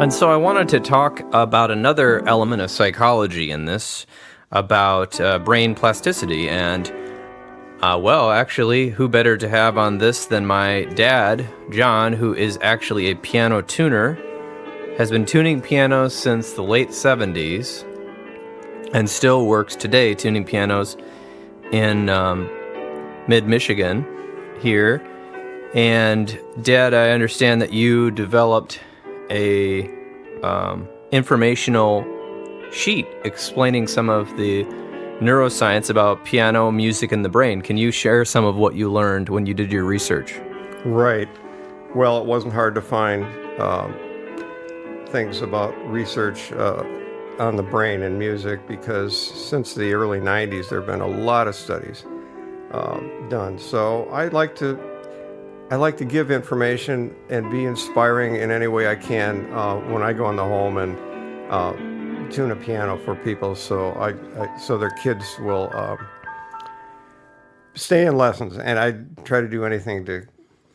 And so I wanted to talk about another element of psychology in this, about brain plasticity. And, actually, who better to have on this than my dad, John, who is actually a piano tuner, has been tuning pianos since the late 70s, and still works today tuning pianos in mid-Michigan here. And, Dad, I understand that you developed a informational sheet explaining some of the neuroscience about piano, music, and the brain. Can you share some of what you learned when you did your research? Right. Well, it wasn't hard to find things about research on the brain and music, because since the early 90s, there have been a lot of studies done. So I like to give information and be inspiring in any way I can when I go in the home and tune a piano for people, so so their kids will stay in lessons. And I try to do anything to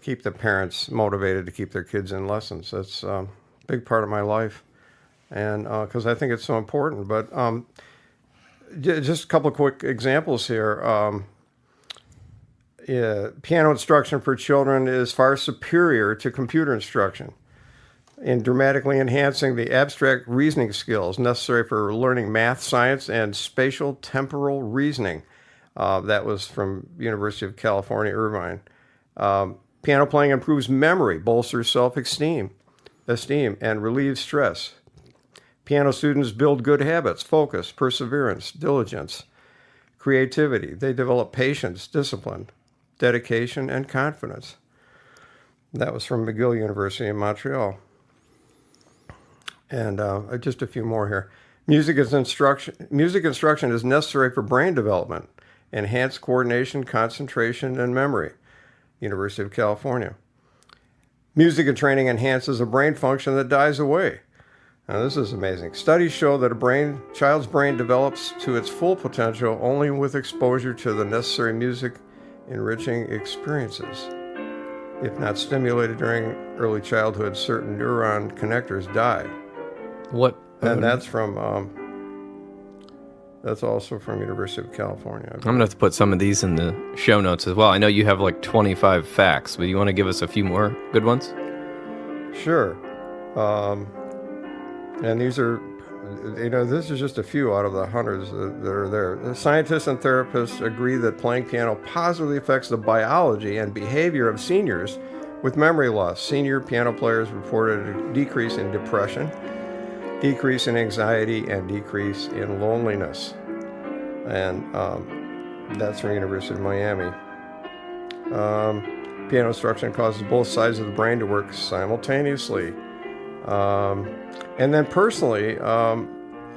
keep the parents motivated to keep their kids in lessons. That's a big part of my life, and because I think it's so important. But just a couple of quick examples here. Piano instruction for children is far superior to computer instruction. in dramatically enhancing the abstract reasoning skills necessary for learning math, science, and spatial temporal reasoning. That was from University of California, Irvine. Piano playing improves memory, bolsters self-esteem, and relieves stress. Piano students build good habits, focus, perseverance, diligence, creativity. They develop patience, discipline, dedication, and confidence. That was from McGill University in Montreal. And just a few more here. Music instruction is necessary for brain development, enhanced coordination, concentration, and memory. University of California. Music and training enhances a brain function that dies away. Now, this is amazing. Studies show that a child's brain develops to its full potential only with exposure to the necessary music-enriching experiences. If not stimulated during early childhood, certain neuron connectors die. What? And that's also from University of California. I'm going to have to put some of these in the show notes as well. I know you have like 25 facts, but you want to give us a few more good ones? Sure. And these are, this is just a few out of the hundreds that are there. The scientists and therapists agree that playing piano positively affects the biology and behavior of seniors with memory loss. Senior piano players reported a decrease in depression, decrease in anxiety, and decrease in loneliness. And that's from University of Miami. Piano instruction causes both sides of the brain to work simultaneously. And then personally,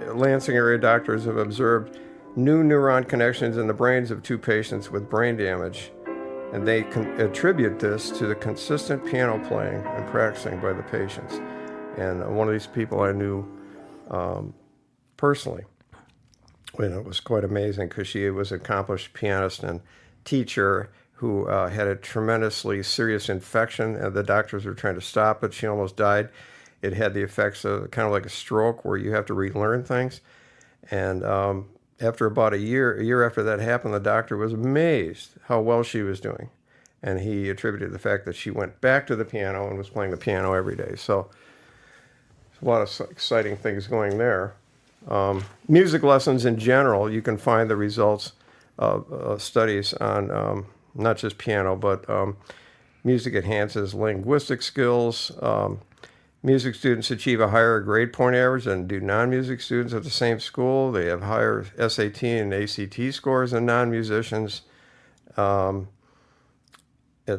Lansing area doctors have observed new neuron connections in the brains of 2 patients with brain damage, and they attribute this to the consistent piano playing and practicing by the patients. And one of these people I knew personally, it was quite amazing because she was an accomplished pianist and teacher who had a tremendously serious infection, and the doctors were trying to stop it. She almost died. It had the effects of kind of like a stroke where you have to relearn things. And after about a year after that happened, the doctor was amazed how well she was doing. And he attributed the fact that she went back to the piano and was playing the piano every day. So there's a lot of exciting things going there. Music lessons in general, you can find the results of studies on not just piano, but music enhances linguistic skills. Music students achieve a higher grade point average than do non-music students at the same school. They have higher SAT and ACT scores than non-musicians, et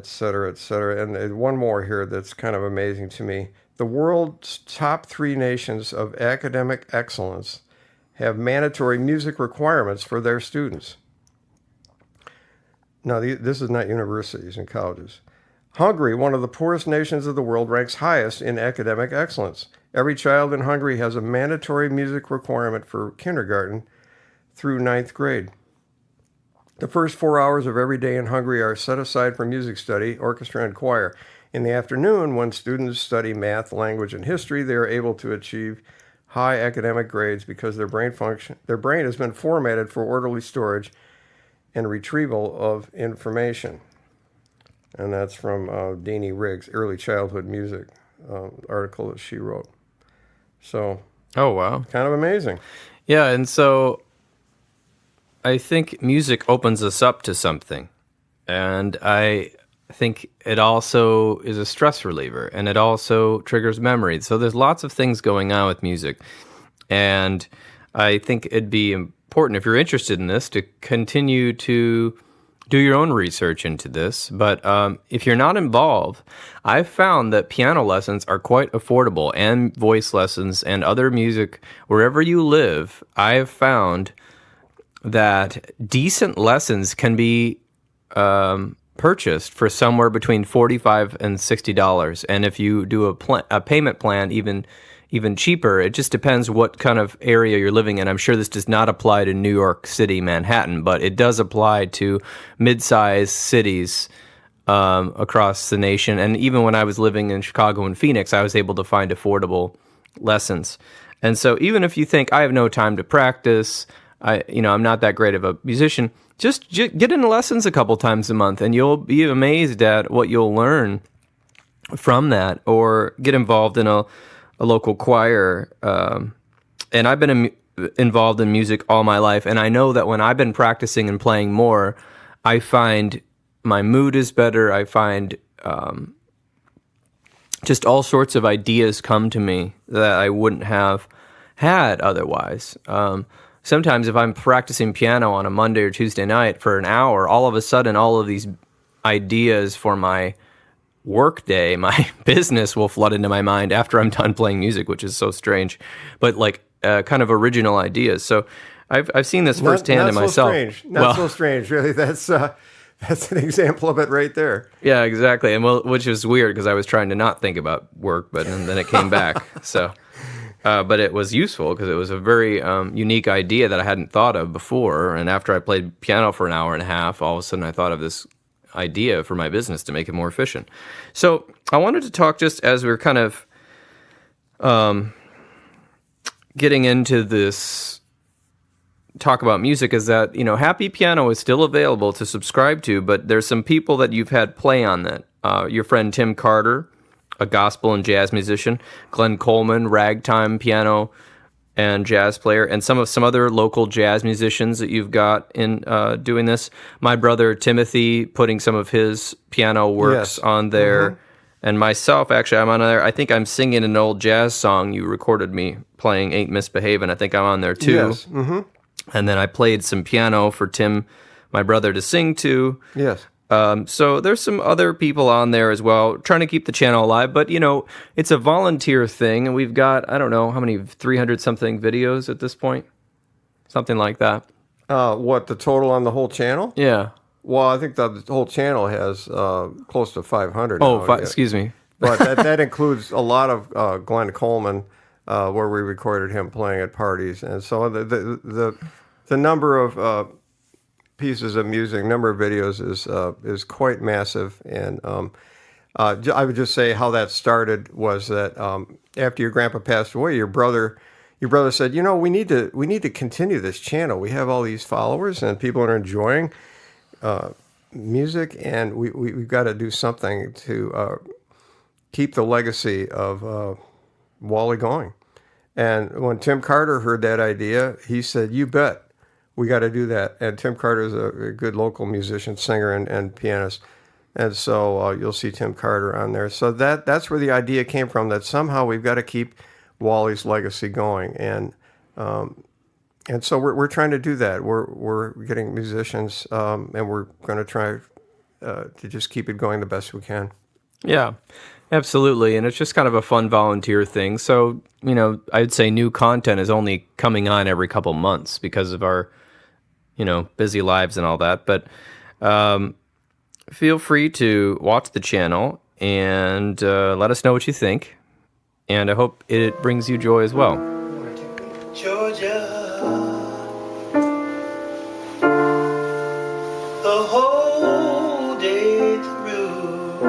cetera, et cetera. And one more here that's kind of amazing to me. The world's top 3 nations of academic excellence have mandatory music requirements for their students. Now, this is not universities and colleges. Hungary, one of the poorest nations of the world, ranks highest in academic excellence. Every child in Hungary has a mandatory music requirement for kindergarten through 9th grade. The first 4 hours of every day in Hungary are set aside for music study, orchestra, and choir. In the afternoon, when students study math, language, and history, they are able to achieve high academic grades because their brain has been formatted for orderly storage and retrieval of information. And that's from Deanie Riggs' Early Childhood Music article that she wrote. So, oh, wow. Kind of amazing. Yeah, and so I think music opens us up to something. And I think it also is a stress reliever, and it also triggers memory. So there's lots of things going on with music. And I think it'd be important, if you're interested in this, to continue to do your own research into this. But if you're not involved, I've found that piano lessons are quite affordable, and voice lessons and other music. Wherever you live, I've found that decent lessons can be purchased for somewhere between $45 and $60. And if you do a payment plan, even cheaper. It just depends what kind of area you're living in. I'm sure this does not apply to New York City, Manhattan, but it does apply to mid-sized cities across the nation. And even when I was living in Chicago and Phoenix, I was able to find affordable lessons. And so even if you think I have no time to practice, I'm not that great of a musician, just get into lessons a couple times a month, and you'll be amazed at what you'll learn from that, or get involved in a local choir. And I've been involved in music all my life, and I know that when I've been practicing and playing more, I find my mood is better. I find just all sorts of ideas come to me that I wouldn't have had otherwise. Sometimes if I'm practicing piano on a Monday or Tuesday night for an hour, all of a sudden all of these ideas for my work day, my business will flood into my mind after I'm done playing music, which is so strange, but like kind of original ideas. So I've seen this firsthand in myself. Not so strange, really. That's an example of it right there. Yeah, exactly. And which is weird because I was trying to not think about work, and then it came back. So, but it was useful because it was a very unique idea that I hadn't thought of before. And after I played piano for an hour and a half, all of a sudden I thought of this idea for my business to make it more efficient. So I wanted to talk, just as we're kind of getting into this talk about music, is that, Happy Piano is still available to subscribe to, but there's some people that you've had play on that. Your friend Tim Carter, a gospel and jazz musician, Glenn Coleman, ragtime piano and jazz player, and some other local jazz musicians that you've got in doing this. My brother Timothy putting some of his piano works on there, and myself, actually, I'm on there. I think I'm singing an old jazz song you recorded me playing, Ain't Misbehavin'. I think I'm on there too. Yes. And then I played some piano for Tim, my brother, to sing to. Yes. So there's some other people on there as well, trying to keep the channel alive. But, it's a volunteer thing, and we've got, I don't know, how many, 300-something videos at this point? Something like that. What, the total on the whole channel? Yeah. Well, I think the whole channel has close to 500 now. Excuse me. But that includes a lot of Glenn Coleman, where we recorded him playing at parties. And so the number of pieces of music, number of videos is quite massive. And I would just say how that started was that after your grandpa passed away, your brother said, we need to continue this channel. We have all these followers and people are enjoying music, and we've got to do something to keep the legacy of Wally going. And when Tim Carter heard that idea, he said, "You bet, we got to do that." And Tim Carter is a good local musician, singer, and pianist. And so you'll see Tim Carter on there. So that's where the idea came from, that somehow we've got to keep Wally's legacy going. And so we're trying to do that. We're getting musicians, and we're going to try to just keep it going the best we can. Yeah, absolutely. And it's just kind of a fun volunteer thing. So, I'd say new content is only coming on every couple months because of our, busy lives and all that. But feel free to watch the channel and let us know what you think. And I hope it brings you joy as well. Georgia, the whole day through,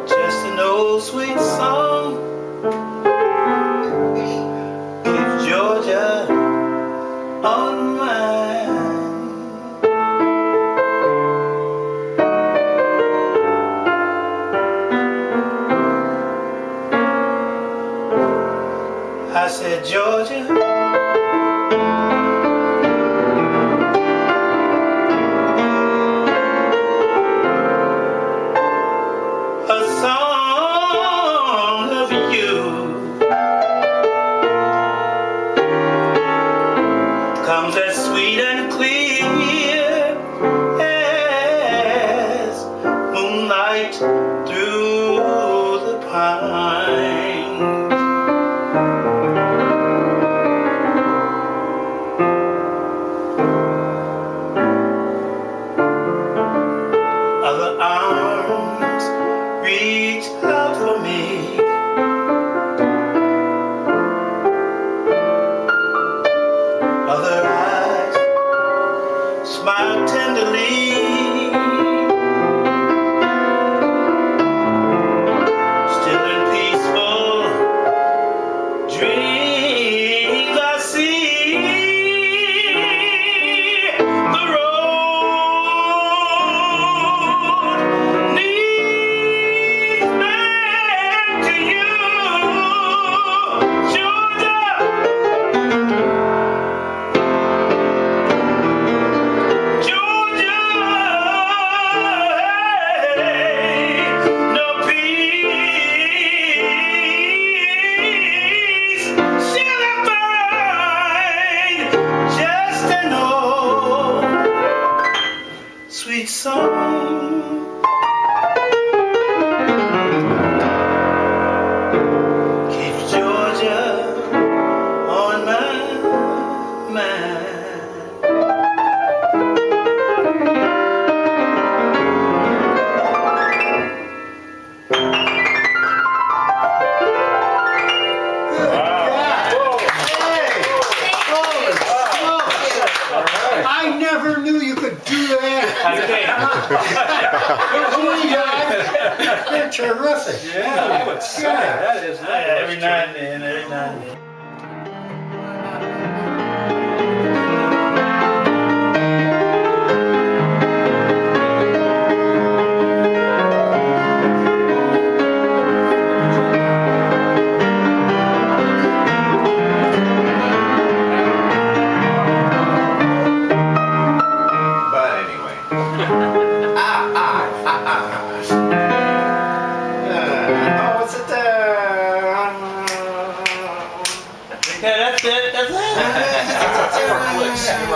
just an old sweet song keeps Georgia on my mind. I said, Georgia, a song of you comes as sweet and clear as moonlight through the pines. Other arms reach out for me, other eyes song. Keeps Georgia on my mind. I never knew you could do that. They're terrific. Yeah, I would say that is every now and then, every now and then.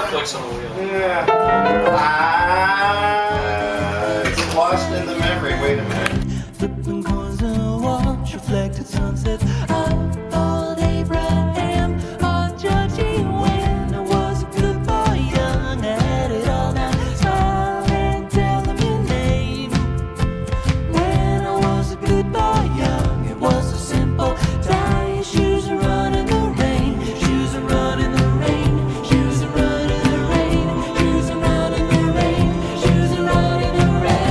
Clicks on the wheel. It's lost in the memory. Wait a minute. Flipping coins on a watch, reflected sunset. Old Abraham, old Georgie, when I was a good boy, young, I had it all now. Smile and tell them your name. When I was a good boy, young, it was so simple. Tie your shoes and run in the rain. Shoes and run in the rain. Shoes and run in the rain. Shoes and run in the rain. Shoes and run in the rain.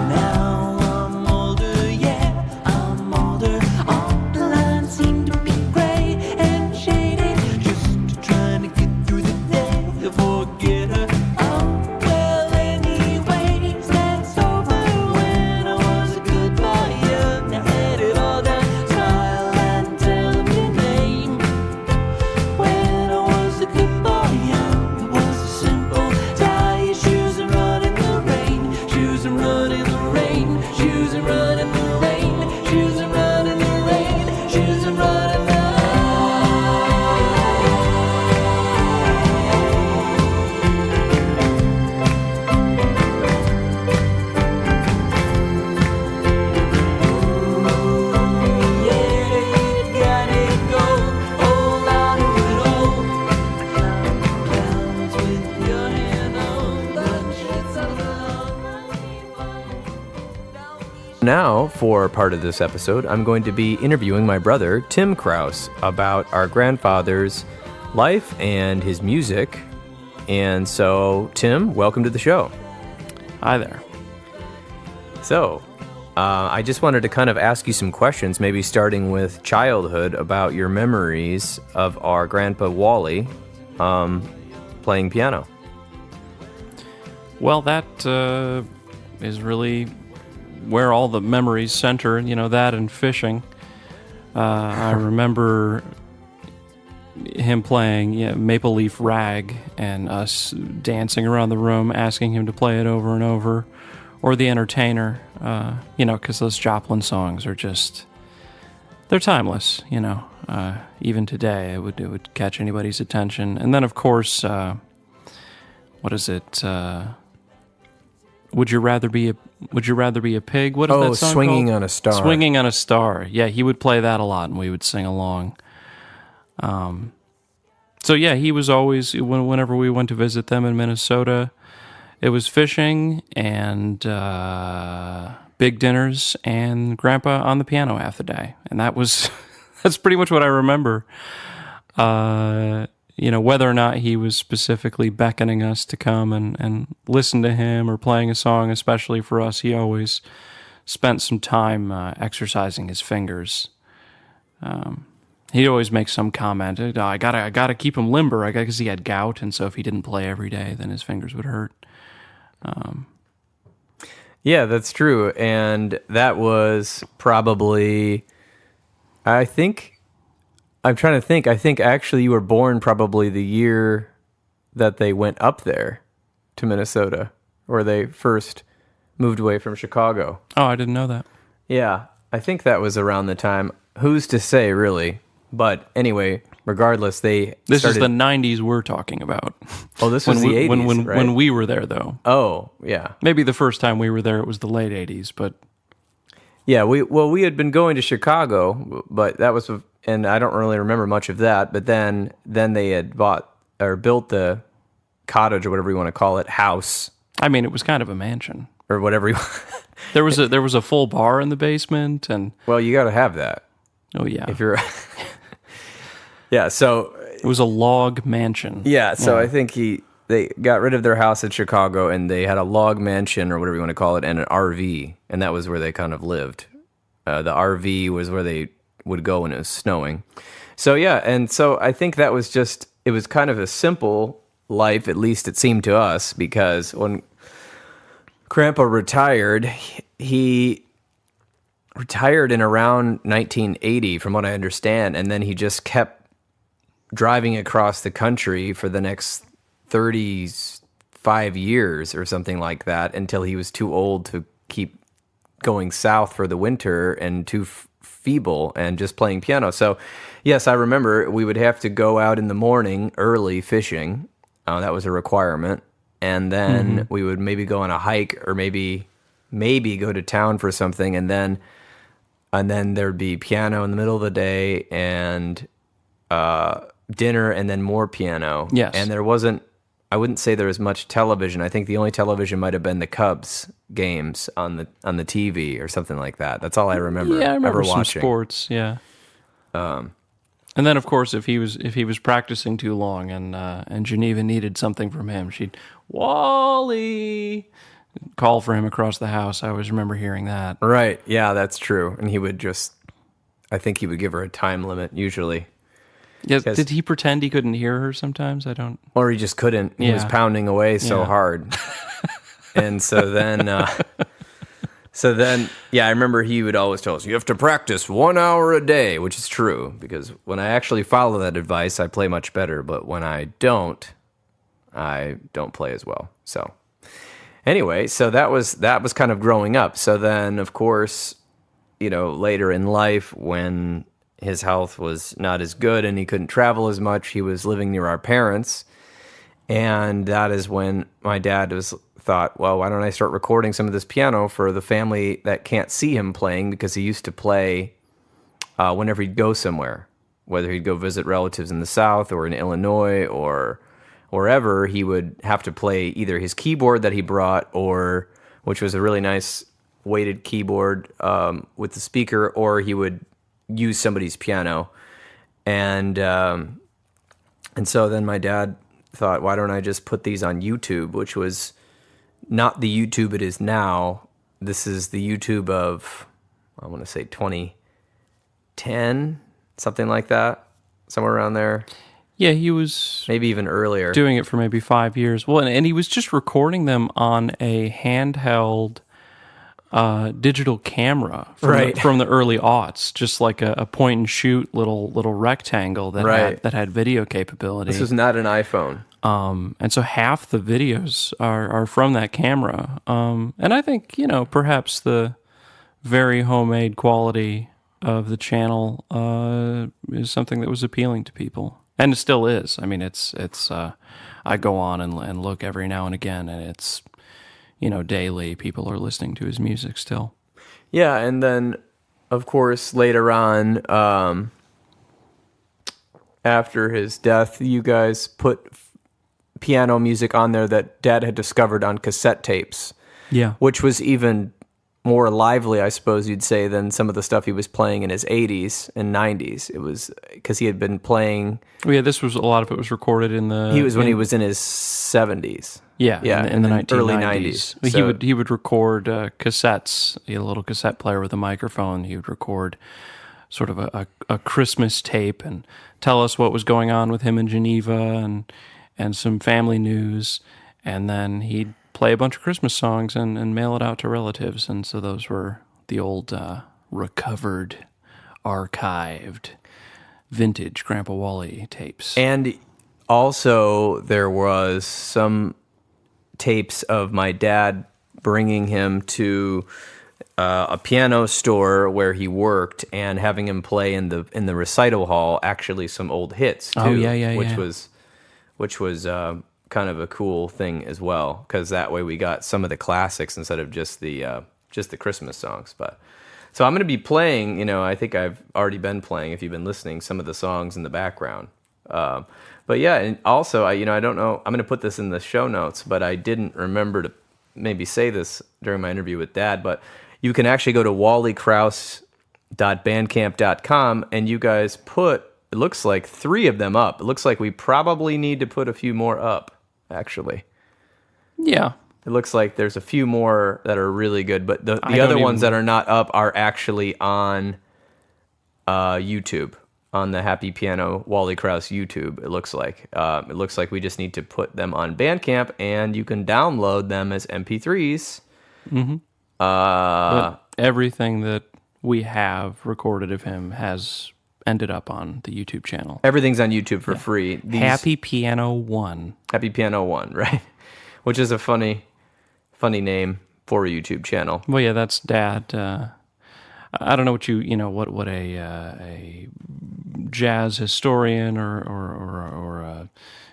Now I'm older, yeah, I'm older. All the lines seem to be gray and shaded. Just trying to get through the day, forget her. Oh, well, anyways, that's over. When I was a good boy, young, I had it all down. Smile and tell them your name. When I was a good boy, young, it was so simple. Tie your shoes and run in the rain. Shoes and run in the rain. Shoes and run in the rain. Shoes and run in the rain. Shoes and run in the yeah, you gotta go. Hold on to it all. Clouds with your hand on the shits of the Now, for part of this episode, I'm going to be interviewing my brother, Tim Krauss, about our grandfather's life and his music. And so, Tim, welcome to the show. Hi there. So, I just wanted to kind of ask you some questions, maybe starting with childhood, about your memories of our grandpa Wally playing piano. Well, that is really where all the memories center, that and fishing. I remember him playing Maple Leaf Rag and us dancing around the room, asking him to play it over and over, or The Entertainer, because those Joplin songs are just, they're timeless, even today it would catch anybody's attention. And then, of course, what is it? Would you rather be a pig? What is that song Swinging called? on a Star. Swinging on a Star. Yeah, he would play that a lot, and we would sing along. So yeah, he was always, whenever we went to visit them in Minnesota, it was fishing and big dinners and Grandpa on the piano half the day, and that's pretty much what I remember. Whether or not he was specifically beckoning us to come and listen to him or playing a song, especially for us, he always spent some time exercising his fingers. He'd always make some comment. I gotta keep him limber. Because he had gout, and so if he didn't play every day, then his fingers would hurt. Yeah, that's true. And that was probably, I'm trying to think. I think actually you were born probably the year that they went up there to Minnesota, or they first moved away from Chicago. Oh, I didn't know that. Yeah, I think that was around the time. who's to say, really? But anyway, regardless, This is the 90s we're talking about. Oh, this was the 80s, right? When we were there, though. Oh, yeah. Maybe the first time we were there, it was the late 80s, but... Yeah, we had been going to Chicago, but that was, and I don't really remember much of that, but then they had bought or built the cottage or whatever you want to call it, house. I mean, it was kind of a mansion. Or whatever you There was a full bar in the basement, and... Well, you got to have that. Oh, yeah. If you're... Yeah, so... It was a log mansion. Yeah, so I think they got rid of their house in Chicago, and they had a log mansion, or whatever you want to call it, and an RV, and that was where they kind of lived. The RV was where they would go when it was snowing. So, yeah, and so I think that was just... It was kind of a simple life, at least it seemed to us, because when Grandpa retired, he retired in around 1980, from what I understand, and then he just kept driving across the country for the next 35 years or something like that until he was too old to keep going south for the winter and too feeble and just playing piano. So, yes, I remember we would have to go out in the morning early fishing. That was a requirement. And then we would maybe go on a hike or maybe go to town for something. And then there'd be piano in the middle of the day and dinner and then more piano. Yes. And I wouldn't say there was much television. I think the only television might have been the Cubs games on the TV or something like that. That's all I remember. Yeah, I remember ever some watching. sports, yeah. And then, of course, if he was practicing too long and Geneva needed something from him, she'd, Wally, call for him across the house. I always remember hearing that. Right, yeah, that's true. And he would just, I think he would give her a time limit, usually. Yeah, did he pretend he couldn't hear her sometimes? I don't... Or he just couldn't. He was pounding away so hard. And so then, I remember he would always tell us, you have to practice 1 hour a day, which is true, because when I actually follow that advice, I play much better. But when I don't play as well. So anyway, so that was kind of growing up. So then, of course, later in life, when his health was not as good and he couldn't travel as much, he was living near our parents. And that is when my dad thought, well, why don't I start recording some of this piano for the family that can't see him playing, because he used to play whenever he'd go somewhere, whether he'd go visit relatives in the South or in Illinois or wherever, he would have to play either his keyboard that he brought, or which was a really nice weighted keyboard with the speaker, or he would use somebody's piano. And so then my dad thought, why don't I just put these on YouTube, which was not the YouTube it is now. This is the YouTube of, I want to say 2010, something like that, somewhere around there. Yeah, he was... Maybe even earlier. Doing it for maybe 5 years. Well, and he was just recording them on a handheld digital camera from the early aughts, just like a point and shoot little rectangle that had video capability. This was not an iPhone. And so half the videos are from that camera. And I think, perhaps the very homemade quality of the channel is something that was appealing to people. And it still is. I mean, it's I go on and look every now and again, and it's, daily people are listening to his music still. Yeah, and then, of course, later on, after his death, you guys put piano music on there that Dad had discovered on cassette tapes. Yeah. Which was even more lively, I suppose you'd say, than some of the stuff he was playing in his 80s and 90s. It was because he had been playing... Well, yeah, a lot of it was recorded in the... when he was in his 70s. Yeah, in the early 90s. So, he would record cassettes. He had a little cassette player with a microphone. He would record sort of a Christmas tape and tell us what was going on with him in Geneva and some family news. And then he'd play a bunch of Christmas songs and mail it out to relatives. And so those were the old recovered, archived, vintage Grandpa Wally tapes. And also there was some tapes of my dad bringing him to a piano store where he worked and having him play in the recital hall actually some old hits too. Oh, yeah, which was kind of a cool thing as well, because that way we got some of the classics instead of just the Christmas songs. But so I'm going to be playing, I think I've already been playing, if you've been listening, some of the songs in the background. But yeah, and also I don't know, I'm going to put this in the show notes, but I didn't remember to maybe say this during my interview with Dad, but you can actually go to wallykrauss.bandcamp.com and you guys put, it looks like 3 of them up. It looks like we probably need to put a few more up, actually. Yeah. It looks like there's a few more that are really good, but the other ones that are not up are actually on YouTube, on the Happy Piano Wally Krauss YouTube, it looks like. It looks like we just need to put them on Bandcamp, and you can download them as MP3s. Mm-hmm. But everything that we have recorded of him has ended up on the YouTube channel. Everything's on YouTube for free. Happy Piano 1. Happy Piano 1, right? Which is a funny name for a YouTube channel. Well, yeah, that's Dad. I don't know what a jazz historian or a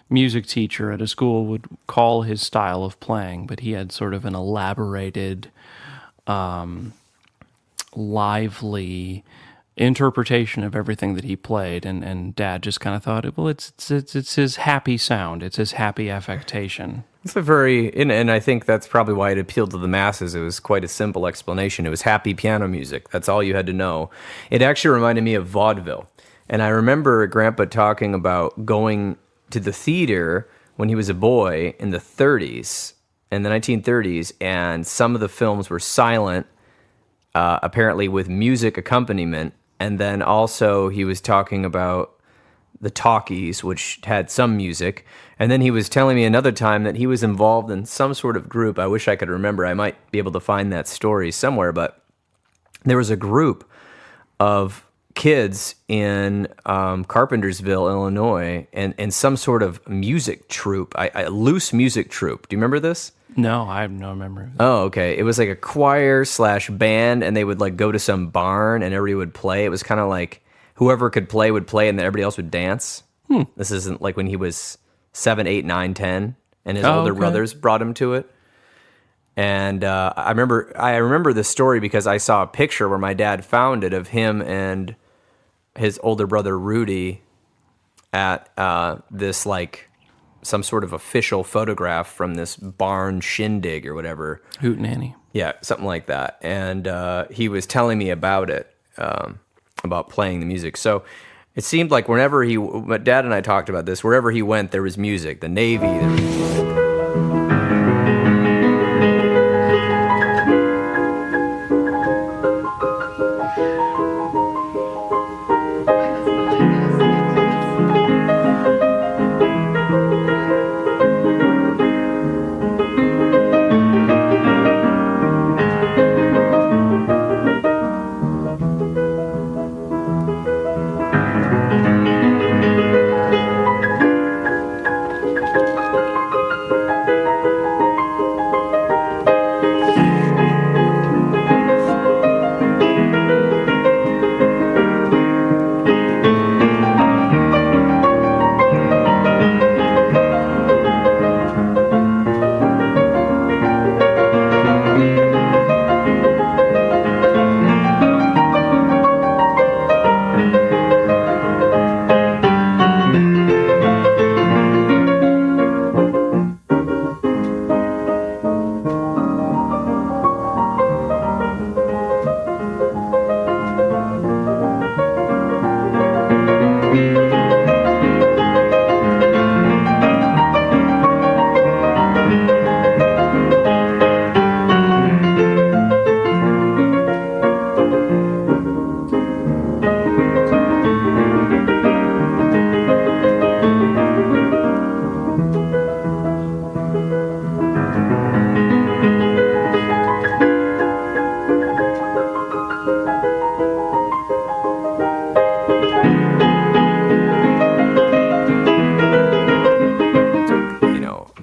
music teacher at a school would call his style of playing, but he had sort of an elaborated, lively interpretation of everything that he played, and Dad just kind of thought, well, it's his happy sound, it's his happy affectation. It's a very, and I think that's probably why it appealed to the masses. It was quite a simple explanation. It was happy piano music. That's all you had to know. It actually reminded me of vaudeville. And I remember Grandpa talking about going to the theater when he was a boy in the 30s, in the 1930s, and some of the films were silent, apparently with music accompaniment. And then also he was talking about the talkies, which had some music. And then he was telling me another time that he was involved in some sort of group. I wish I could remember. I might be able to find that story somewhere. But there was a group of kids in Carpentersville, Illinois, and some sort of music troupe, a loose music troupe. Do you remember this? No, I have no memory of that. Oh, okay. It was like a choir/band, and they would like go to some barn, and everybody would play. It was kind of like whoever could play would play, and then everybody else would dance. This isn't like when he was 7, 8, 9, 10, and his older brothers brought him to it. And I remember this story because I saw a picture where my dad found it of him and his older brother Rudy at this like some sort of official photograph from this barn shindig or whatever. Hootenanny. Yeah, something like that. And he was telling me about it, about playing the music. So it seemed like whenever my dad and I talked about this, wherever he went, there was music. The Navy, there was music.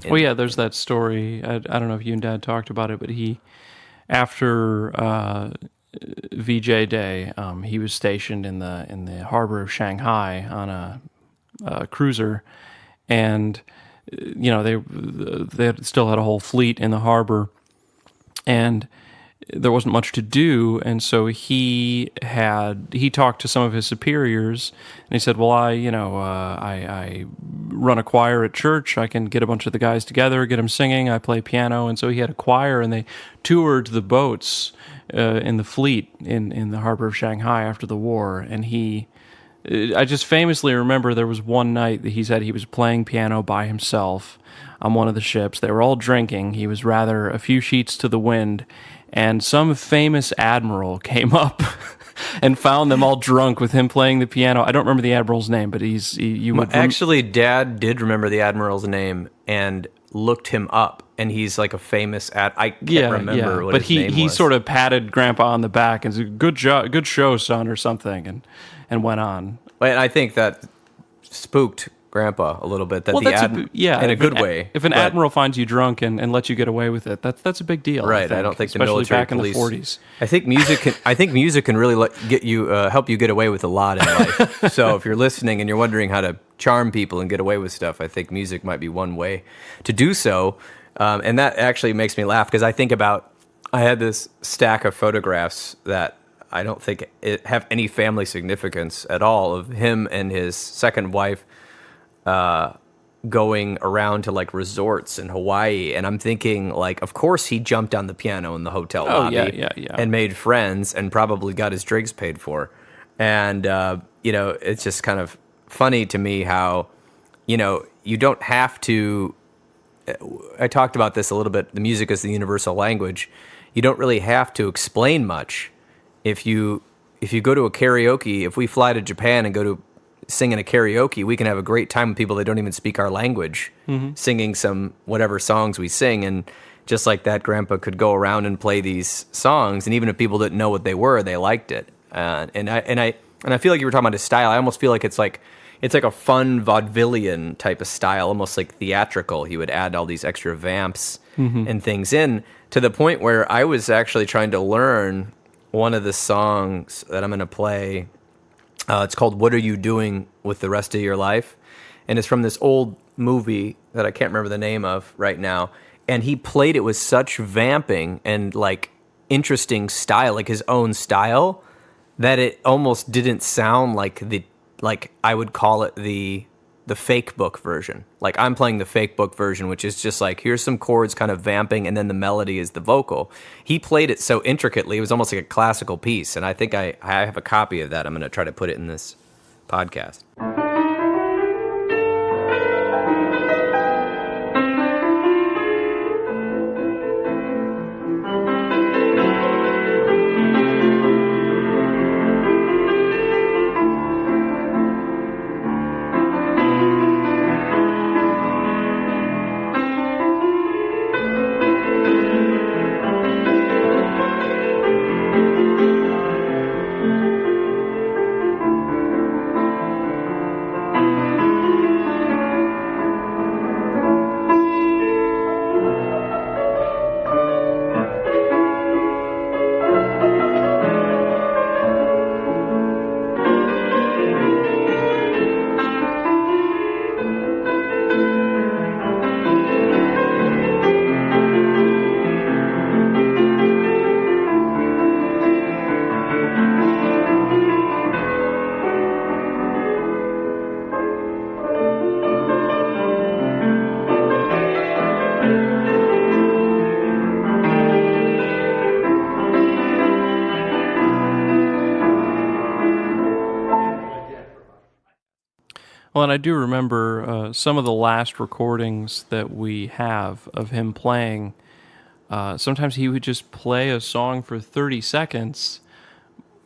Well, yeah, there's that story. I don't know if you and Dad talked about it, but he after VJ Day, he was stationed in the harbor of Shanghai on a cruiser, and they still had a whole fleet in the harbor, and there wasn't much to do, and so he talked to some of his superiors, and he said, "Well, I run a choir at church. I can get a bunch of the guys together, get them singing. I play piano," and so he had a choir, and they toured the boats in the fleet in the harbor of Shanghai after the war, and I just famously remember there was one night that he said he was playing piano by himself on one of the ships. They were all drinking. He was rather a few sheets to the wind, and some famous admiral came up and found them all drunk with him playing the piano. I don't remember the admiral's name, but actually, Dad did remember the admiral's name and looked him up, and he's like a famous I can't remember what his name was. But he sort of patted Grandpa on the back and said, "Good job, good show, son," or something, and went on. And I think that spooked Grandpa a little bit. In a good way. If an admiral finds you drunk and lets you get away with it, that's a big deal. Right. I don't think the military especially back police, in the 40s. I think music can really help you get away with a lot in life. So if you're listening and you're wondering how to charm people and get away with stuff, I think music might be one way to do so. And that actually makes me laugh because I had this stack of photographs that I don't think it have any family significance at all of him and his second wife going around to like resorts in Hawaii, and I'm thinking like, of course he jumped on the piano in the hotel lobby and made friends and probably got his drinks paid for. And it's just kind of funny to me how you don't have to. I talked about this a little bit. The music is the universal language. You don't really have to explain much. If you go to a karaoke, if we fly to Japan and go to sing in a karaoke, we can have a great time with people that don't even speak our language, singing some whatever songs we sing. And just like that, Grandpa could go around and play these songs, and even if people didn't know what they were, they liked it. And I feel like you were talking about his style. I almost feel like it's like a fun vaudevillian type of style, almost like theatrical. He would add all these extra vamps and things in, to the point where I was actually trying to learn one of the songs that I'm going to play. It's called "What Are You Doing with the Rest of Your Life?" And it's from this old movie that I can't remember the name of right now. And he played it with such vamping and like interesting style, like his own style, that it almost didn't sound like I would call it the fake book version. Like I'm playing the fake book version, which is just like, here's some chords kind of vamping, and then the melody is the vocal. He played it so intricately, it was almost like a classical piece. And I think I have a copy of that. I'm going to try to put it in this podcast. Well, and I do remember some of the last recordings that we have of him playing. Sometimes he would just play a song for 30 seconds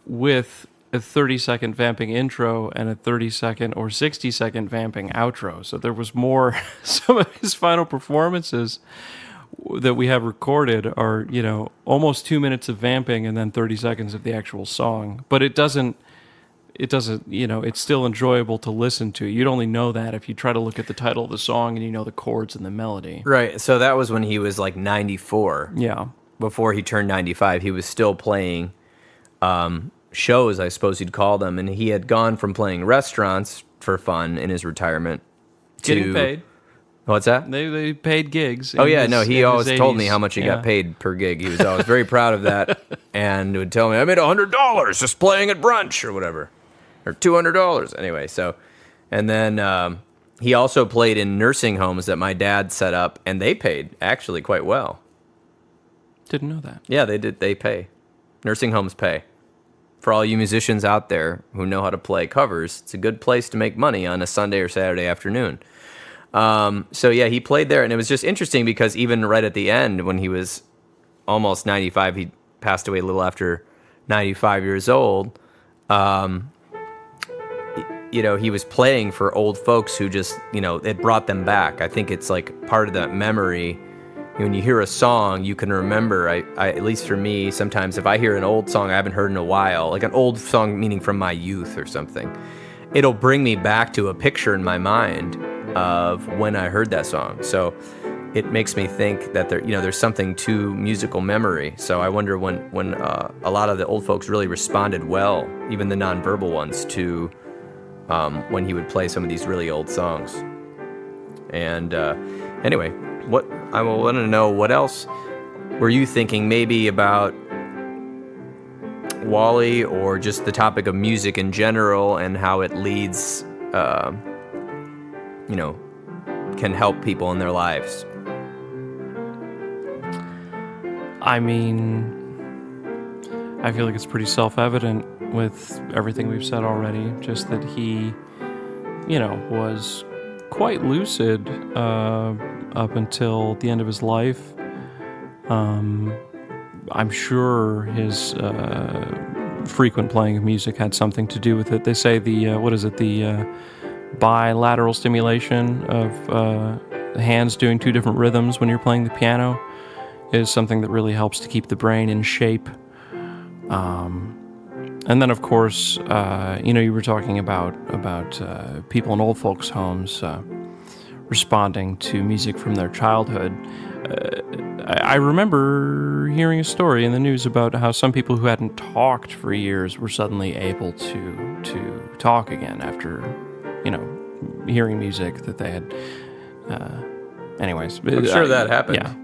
with a 30-second vamping intro and a 30-second or 60-second vamping outro. So there was more. Some of his final performances that we have recorded are, almost 2 minutes of vamping and then 30 seconds of the actual song. But it doesn't, it's still enjoyable to listen to. You'd only know that if you try to look at the title of the song and you know the chords and the melody. Right. So that was when he was like 94. Yeah. before he turned 95, he was still playing shows, I suppose you'd call them, and he had gone from playing restaurants for fun in his retirement to Getting paid. What's that? They paid gigs. Oh yeah, no, he always told me 80s. how much he got paid per gig. He was always very proud of that, and would tell me, I made $100 just playing at brunch or whatever, or $200 anyway. So, and then he also played in nursing homes that my dad set up, and they paid actually quite well. Didn't know that. Yeah, they did. They pay. Nursing homes pay. For all you musicians out there who know how to play covers, it's a good place to make money on a Sunday or Saturday afternoon. So yeah, he played there, and it was just interesting because even right at the end, when he was almost 95, he passed away a little after 95 years old. You know, he was playing for old folks who just, you know, it brought them back. I think it's like part of that memory. When you hear a song, you can remember. I at least for me, sometimes if I hear an old song I haven't heard in a while, like an old song meaning from my youth or something, it'll bring me back to a picture in my mind of when I heard that song. So it makes me think that there's something to musical memory. So I wonder when a lot of the old folks really responded well, even the nonverbal ones, to when he would play some of these really old songs. And anyway, what I want to know, what else were you thinking maybe about Wally, or just the topic of music in general and how it leads, can help people in their lives? I mean, I feel like it's pretty self-evident with everything we've said already, just that he, was quite lucid up until the end of his life. I'm sure his frequent playing of music had something to do with it. They say the bilateral stimulation of the hands doing two different rhythms when you're playing the piano is something that really helps to keep the brain in shape. And then, of course, you were talking about people in old folks' homes responding to music from their childhood. I remember hearing a story in the news about how some people who hadn't talked for years were suddenly able to talk again after, hearing music that they had. Anyways, I'm sure that happened. Yeah,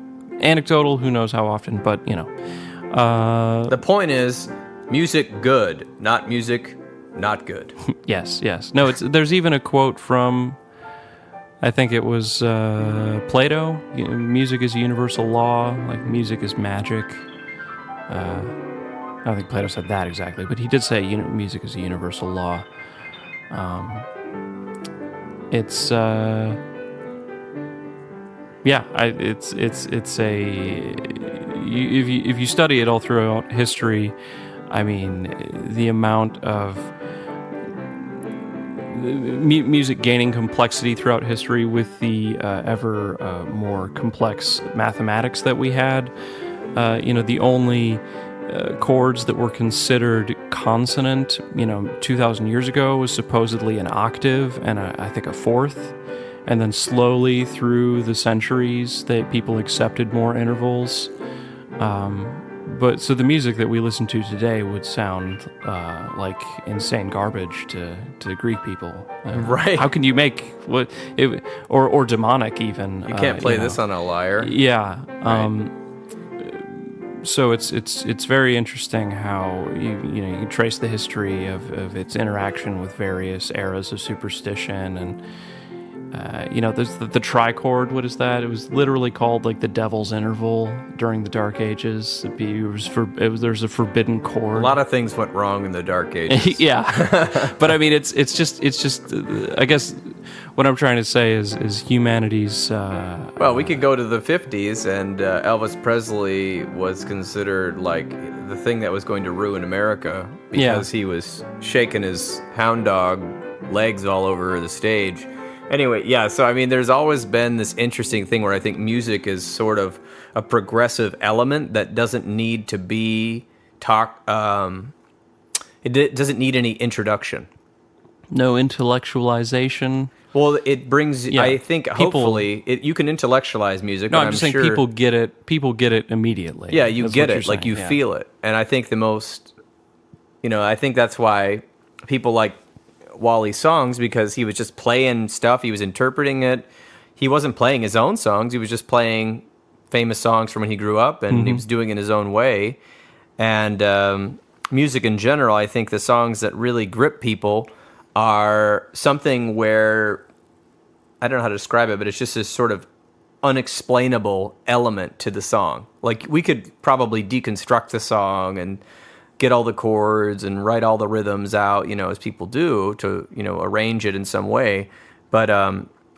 anecdotal. Who knows how often? But the point is, music good, not music not good. Yes. No, there's even a quote from, I think it was Plato. Music is a universal law, like music is magic. I don't think Plato said that exactly, but he did say music is a universal law. It's if you study it all throughout history, I mean, the amount of music gaining complexity throughout history with the ever more complex mathematics that we had. The only chords that were considered consonant, 2,000 years ago was supposedly an octave and I think a fourth. And then slowly through the centuries, that people accepted more intervals. But so the music that we listen to today would sound like insane garbage to Greek people. Right? How can you make or demonic even? You can't play this on a lyre. Yeah. Right. So it's very interesting how you trace the history of its interaction with various eras of superstition and. There's the trichord. What is that? It was literally called like the devil's interval during the Dark Ages. There's a forbidden chord. A lot of things went wrong in the Dark Ages. Yeah, but I mean, it's just. I guess what I'm trying to say is humanity's. Well, we could go to the 50s, and Elvis Presley was considered like the thing that was going to ruin America because he was shaking his hound dog legs all over the stage. Anyway, yeah, so I mean, there's always been this interesting thing where I think music is sort of a progressive element that doesn't need to be it doesn't need any introduction. No intellectualization. Well, it brings. Yeah, I think hopefully you can intellectualize music. No, but I'm just saying sure, people get it. People get it immediately. Yeah, you That's get what it, you're like saying, you yeah. feel it, and I think the most, I think that's why people like Wally's songs, because he was just playing stuff, he was interpreting it. He wasn't playing his own songs; he was just playing famous songs from when he grew up, and he was doing it in his own way. And music in general, I think the songs that really grip people are something where, I don't know how to describe it, but it's just this sort of unexplainable element to the song. Like, we could probably deconstruct the song and get all the chords and write all the rhythms out, as people do, to, arrange it in some way. But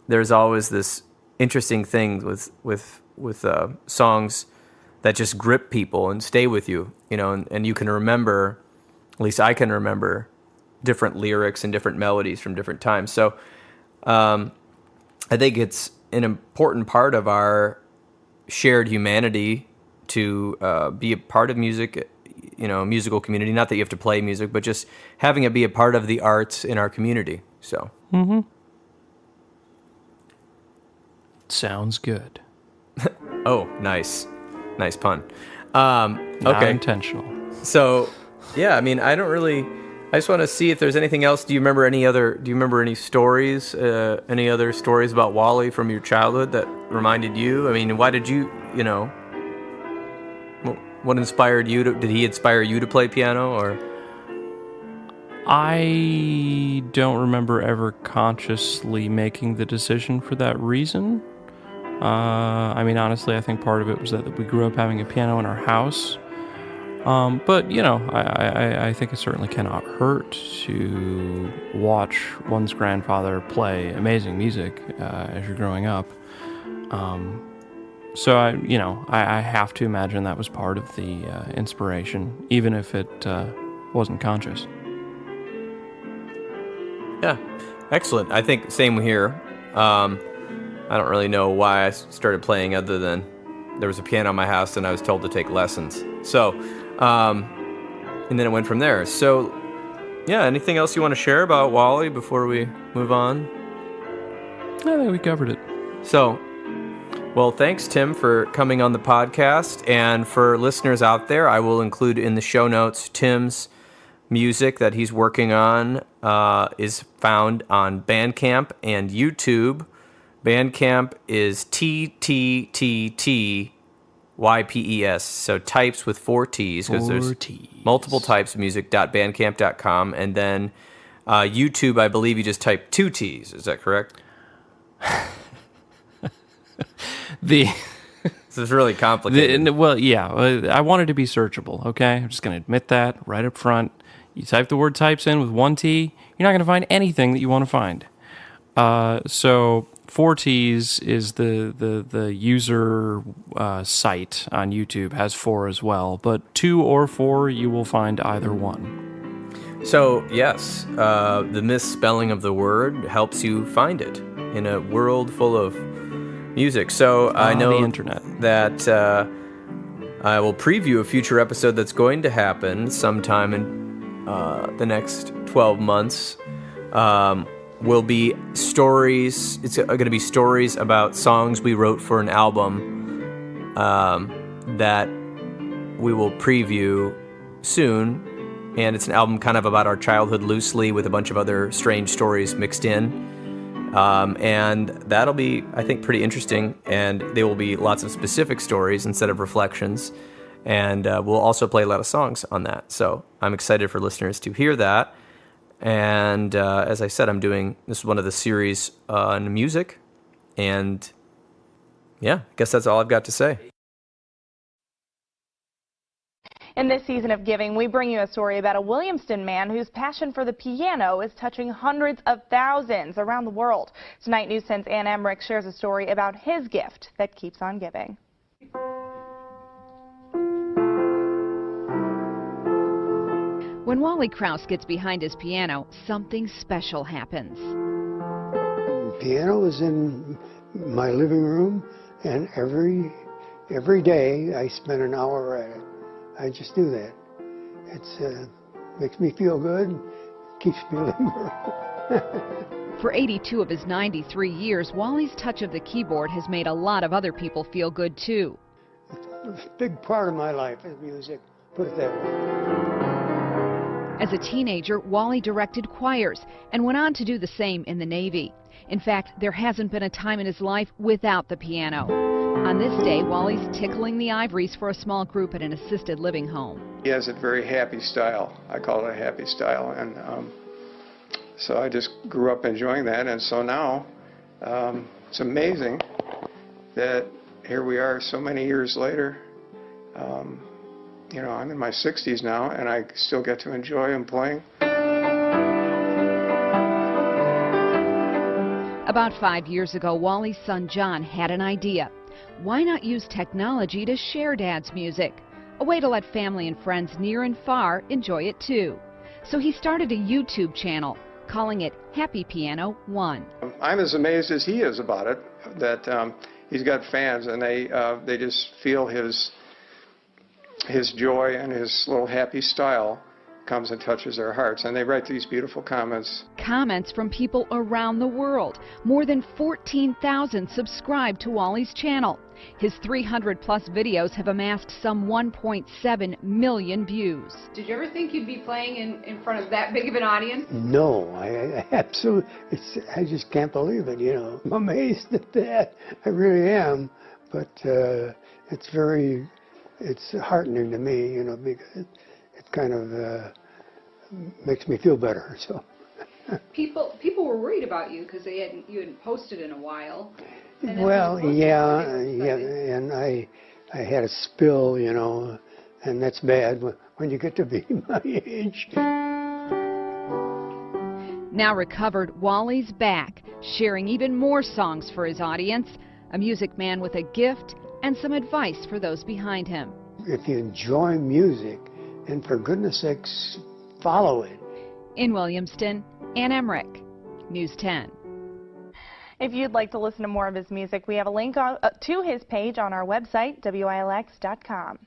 there's always this interesting thing with songs that just grip people and stay with you, and you can remember, at least I can remember, different lyrics and different melodies from different times. So I think it's an important part of our shared humanity to be a part of music, musical community. Not that you have to play music, but just having it be a part of the arts in our community. So. Sounds good. Oh, nice pun. Not Okay. intentional. So, yeah, I mean, I just want to see if there's anything else. Do you remember any stories, any other stories about Wally from your childhood that reminded you? I mean, why did you, what inspired you did he inspire you to play piano, or? I don't remember ever consciously making the decision for that reason. I mean, honestly, I think part of it was that we grew up having a piano in our house. But, I think it certainly cannot hurt to watch one's grandfather play amazing music as you're growing up. So, I have to imagine that was part of the inspiration, even if it wasn't conscious. Yeah, excellent. I think same here. I don't really know why I started playing other than there was a piano in my house and I was told to take lessons. So, and then it went from there. So, yeah, anything else you want to share about Wally before we move on? I think we covered it. So, well, thanks, Tim, for coming on the podcast. And for listeners out there, I will include in the show notes Tim's music that he's working on is found on Bandcamp and YouTube. Bandcamp is TTTTYPES, so types with 4 T's, because there's multiple types of music.bandcamp.com. And then YouTube, I believe you just type 2 T's. Is that correct? This is really complicated. Well, yeah, I wanted to be searchable, okay? I'm just going to admit that right up front. You type the word types in with 1 T, you're not going to find anything that you want to find. So 4 T's is the user site on YouTube, has 4 as well, but 2 or 4, you will find either one. So, yes, the misspelling of the word helps you find it in a world full of music. So I know the internet. That I will preview a future episode that's going to happen sometime in the next 12 months. Will be stories. It's going to be stories about songs we wrote for an album that we will preview soon. And it's an album kind of about our childhood loosely, with a bunch of other strange stories mixed in. And that'll be, I think, pretty interesting. And there will be lots of specific stories instead of reflections. And we'll also play a lot of songs on that. So I'm excited for listeners to hear that. And as I said, this is one of the series on music. And yeah, I guess that's all I've got to say. In this season of Giving, we bring you a story about a Williamston man whose passion for the piano is touching hundreds of thousands around the world. Tonight, News 10's Ann Emmerich shares a story about his gift that keeps on giving. When Wally Krauss gets behind his piano, something special happens. The piano is in my living room, and every day I spend an hour at it. I just do that. It makes me feel good, keeps me living. For 82 of his 93 years, Wally's touch of the keyboard has made a lot of other people feel good too. It's a big part of my life is music, put it that way. As a teenager, Wally directed choirs and went on to do the same in the Navy. In fact, there hasn't been a time in his life without the piano. On this day, Wally's tickling the ivories for a small group at an assisted living home. He has a very happy style. I call it a happy style. And so I just grew up enjoying that. And so now it's amazing that here we are so many years later. You know, I'm in my 60s now, and I still get to enjoy him playing. About 5 years ago, Wally's son John had an idea. Why not use technology to share Dad's music? A way to let family and friends near and far enjoy it too. So he started a YouTube channel, calling it Happy Piano 1. I'm as amazed as he is about it, that he's got fans, and they just feel his joy and his little happy style comes and touches their hearts, and they write these beautiful comments. Comments from people around the world. More than 14,000 subscribe to Wally's channel. His 300-plus videos have amassed some 1.7 million views. Did you ever think you'd be playing in front of that big of an audience? No, I absolutely, I just can't believe it, you know. I'm amazed at that. I really am. But it's heartening to me, you know, because it kind of makes me feel better. So people were worried about you because you hadn't posted in a while. Well, yeah, and I had a spill, you know, and that's bad when you get to be my age. Now recovered, Wally's back, sharing even more songs for his audience. A music man with a gift and some advice for those behind him. If you enjoy music, and for goodness sakes, follow it. In Williamston, Ann Emmerich, News 10. If you'd like to listen to more of his music, we have a link to his page on our website, WILX.com.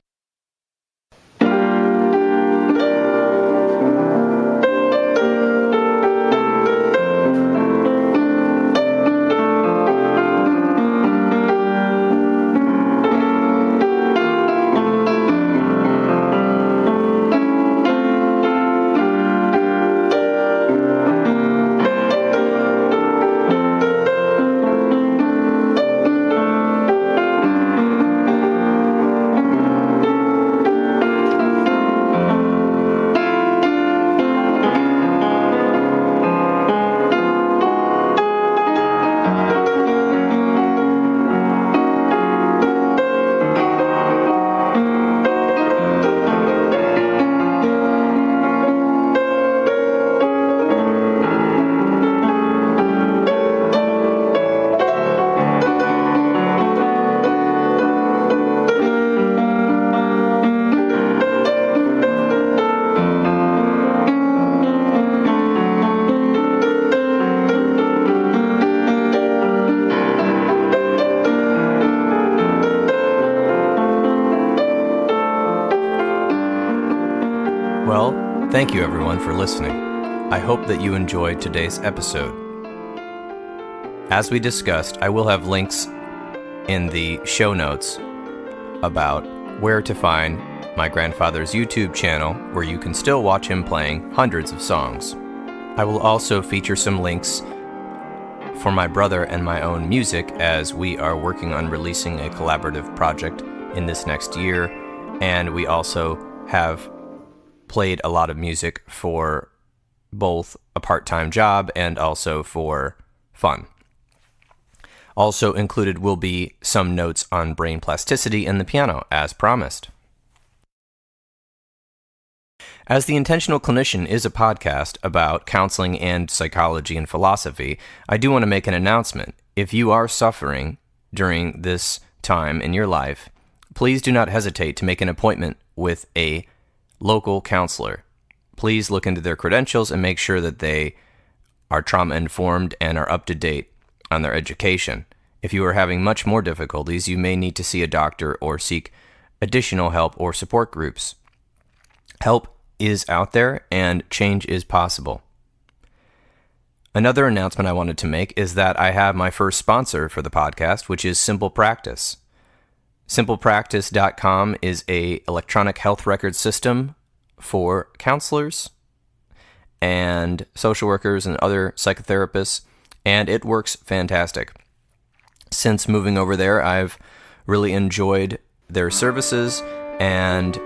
Well, thank you everyone for listening. I hope that you enjoyed today's episode. As we discussed, I will have links in the show notes about where to find my grandfather's YouTube channel, where you can still watch him playing hundreds of songs. I will also feature some links for my brother and my own music, as we are working on releasing a collaborative project in this next year, and we also have played a lot of music for both a part-time job and also for fun. Also included will be some notes on brain plasticity and the piano, as promised. As the Intentional Clinician is a podcast about counseling and psychology and philosophy, I do want to make an announcement. If you are suffering during this time in your life, please do not hesitate to make an appointment with a local counselor. Please look into their credentials and make sure that they are trauma-informed and are up to date on their education. If you are having much more difficulties, you may need to see a doctor or seek additional help or support groups. Help is out there and change is possible. Another announcement I wanted to make is that I have my first sponsor for the podcast, which is Simple Practice. SimplePractice.com is a electronic health record system for counselors and social workers and other psychotherapists, and it works fantastic. Since moving over there, I've really enjoyed their services, and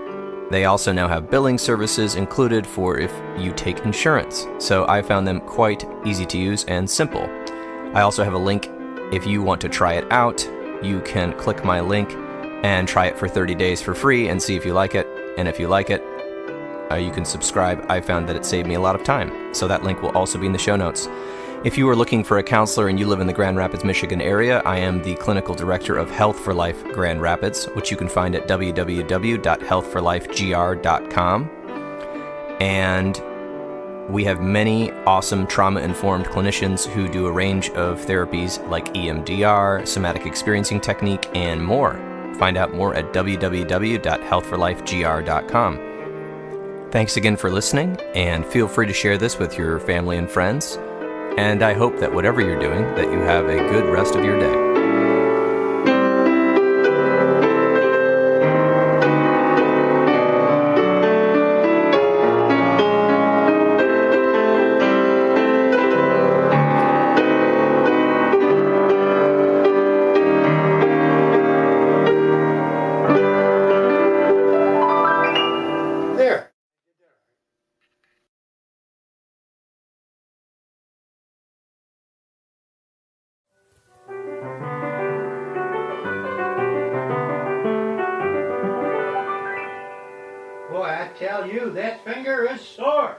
they also now have billing services included for if you take insurance. So I found them quite easy to use and simple. I also have a link. If you want to try it out, you can click my link and try it for 30 days for free and see if you like it. And if you like it, you can subscribe. I found that it saved me a lot of time. So that link will also be in the show notes. If you are looking for a counselor and you live in the Grand Rapids, Michigan area, I am the clinical director of Health for Life Grand Rapids, which you can find at www.healthforlifegr.com. And we have many awesome trauma-informed clinicians who do a range of therapies like EMDR, somatic experiencing technique, and more. Find out more at www.healthforlifegr.com. Thanks again for listening, and feel free to share this with your family and friends. And I hope that whatever you're doing, that you have a good rest of your day. Boy, I tell you, that finger is sore.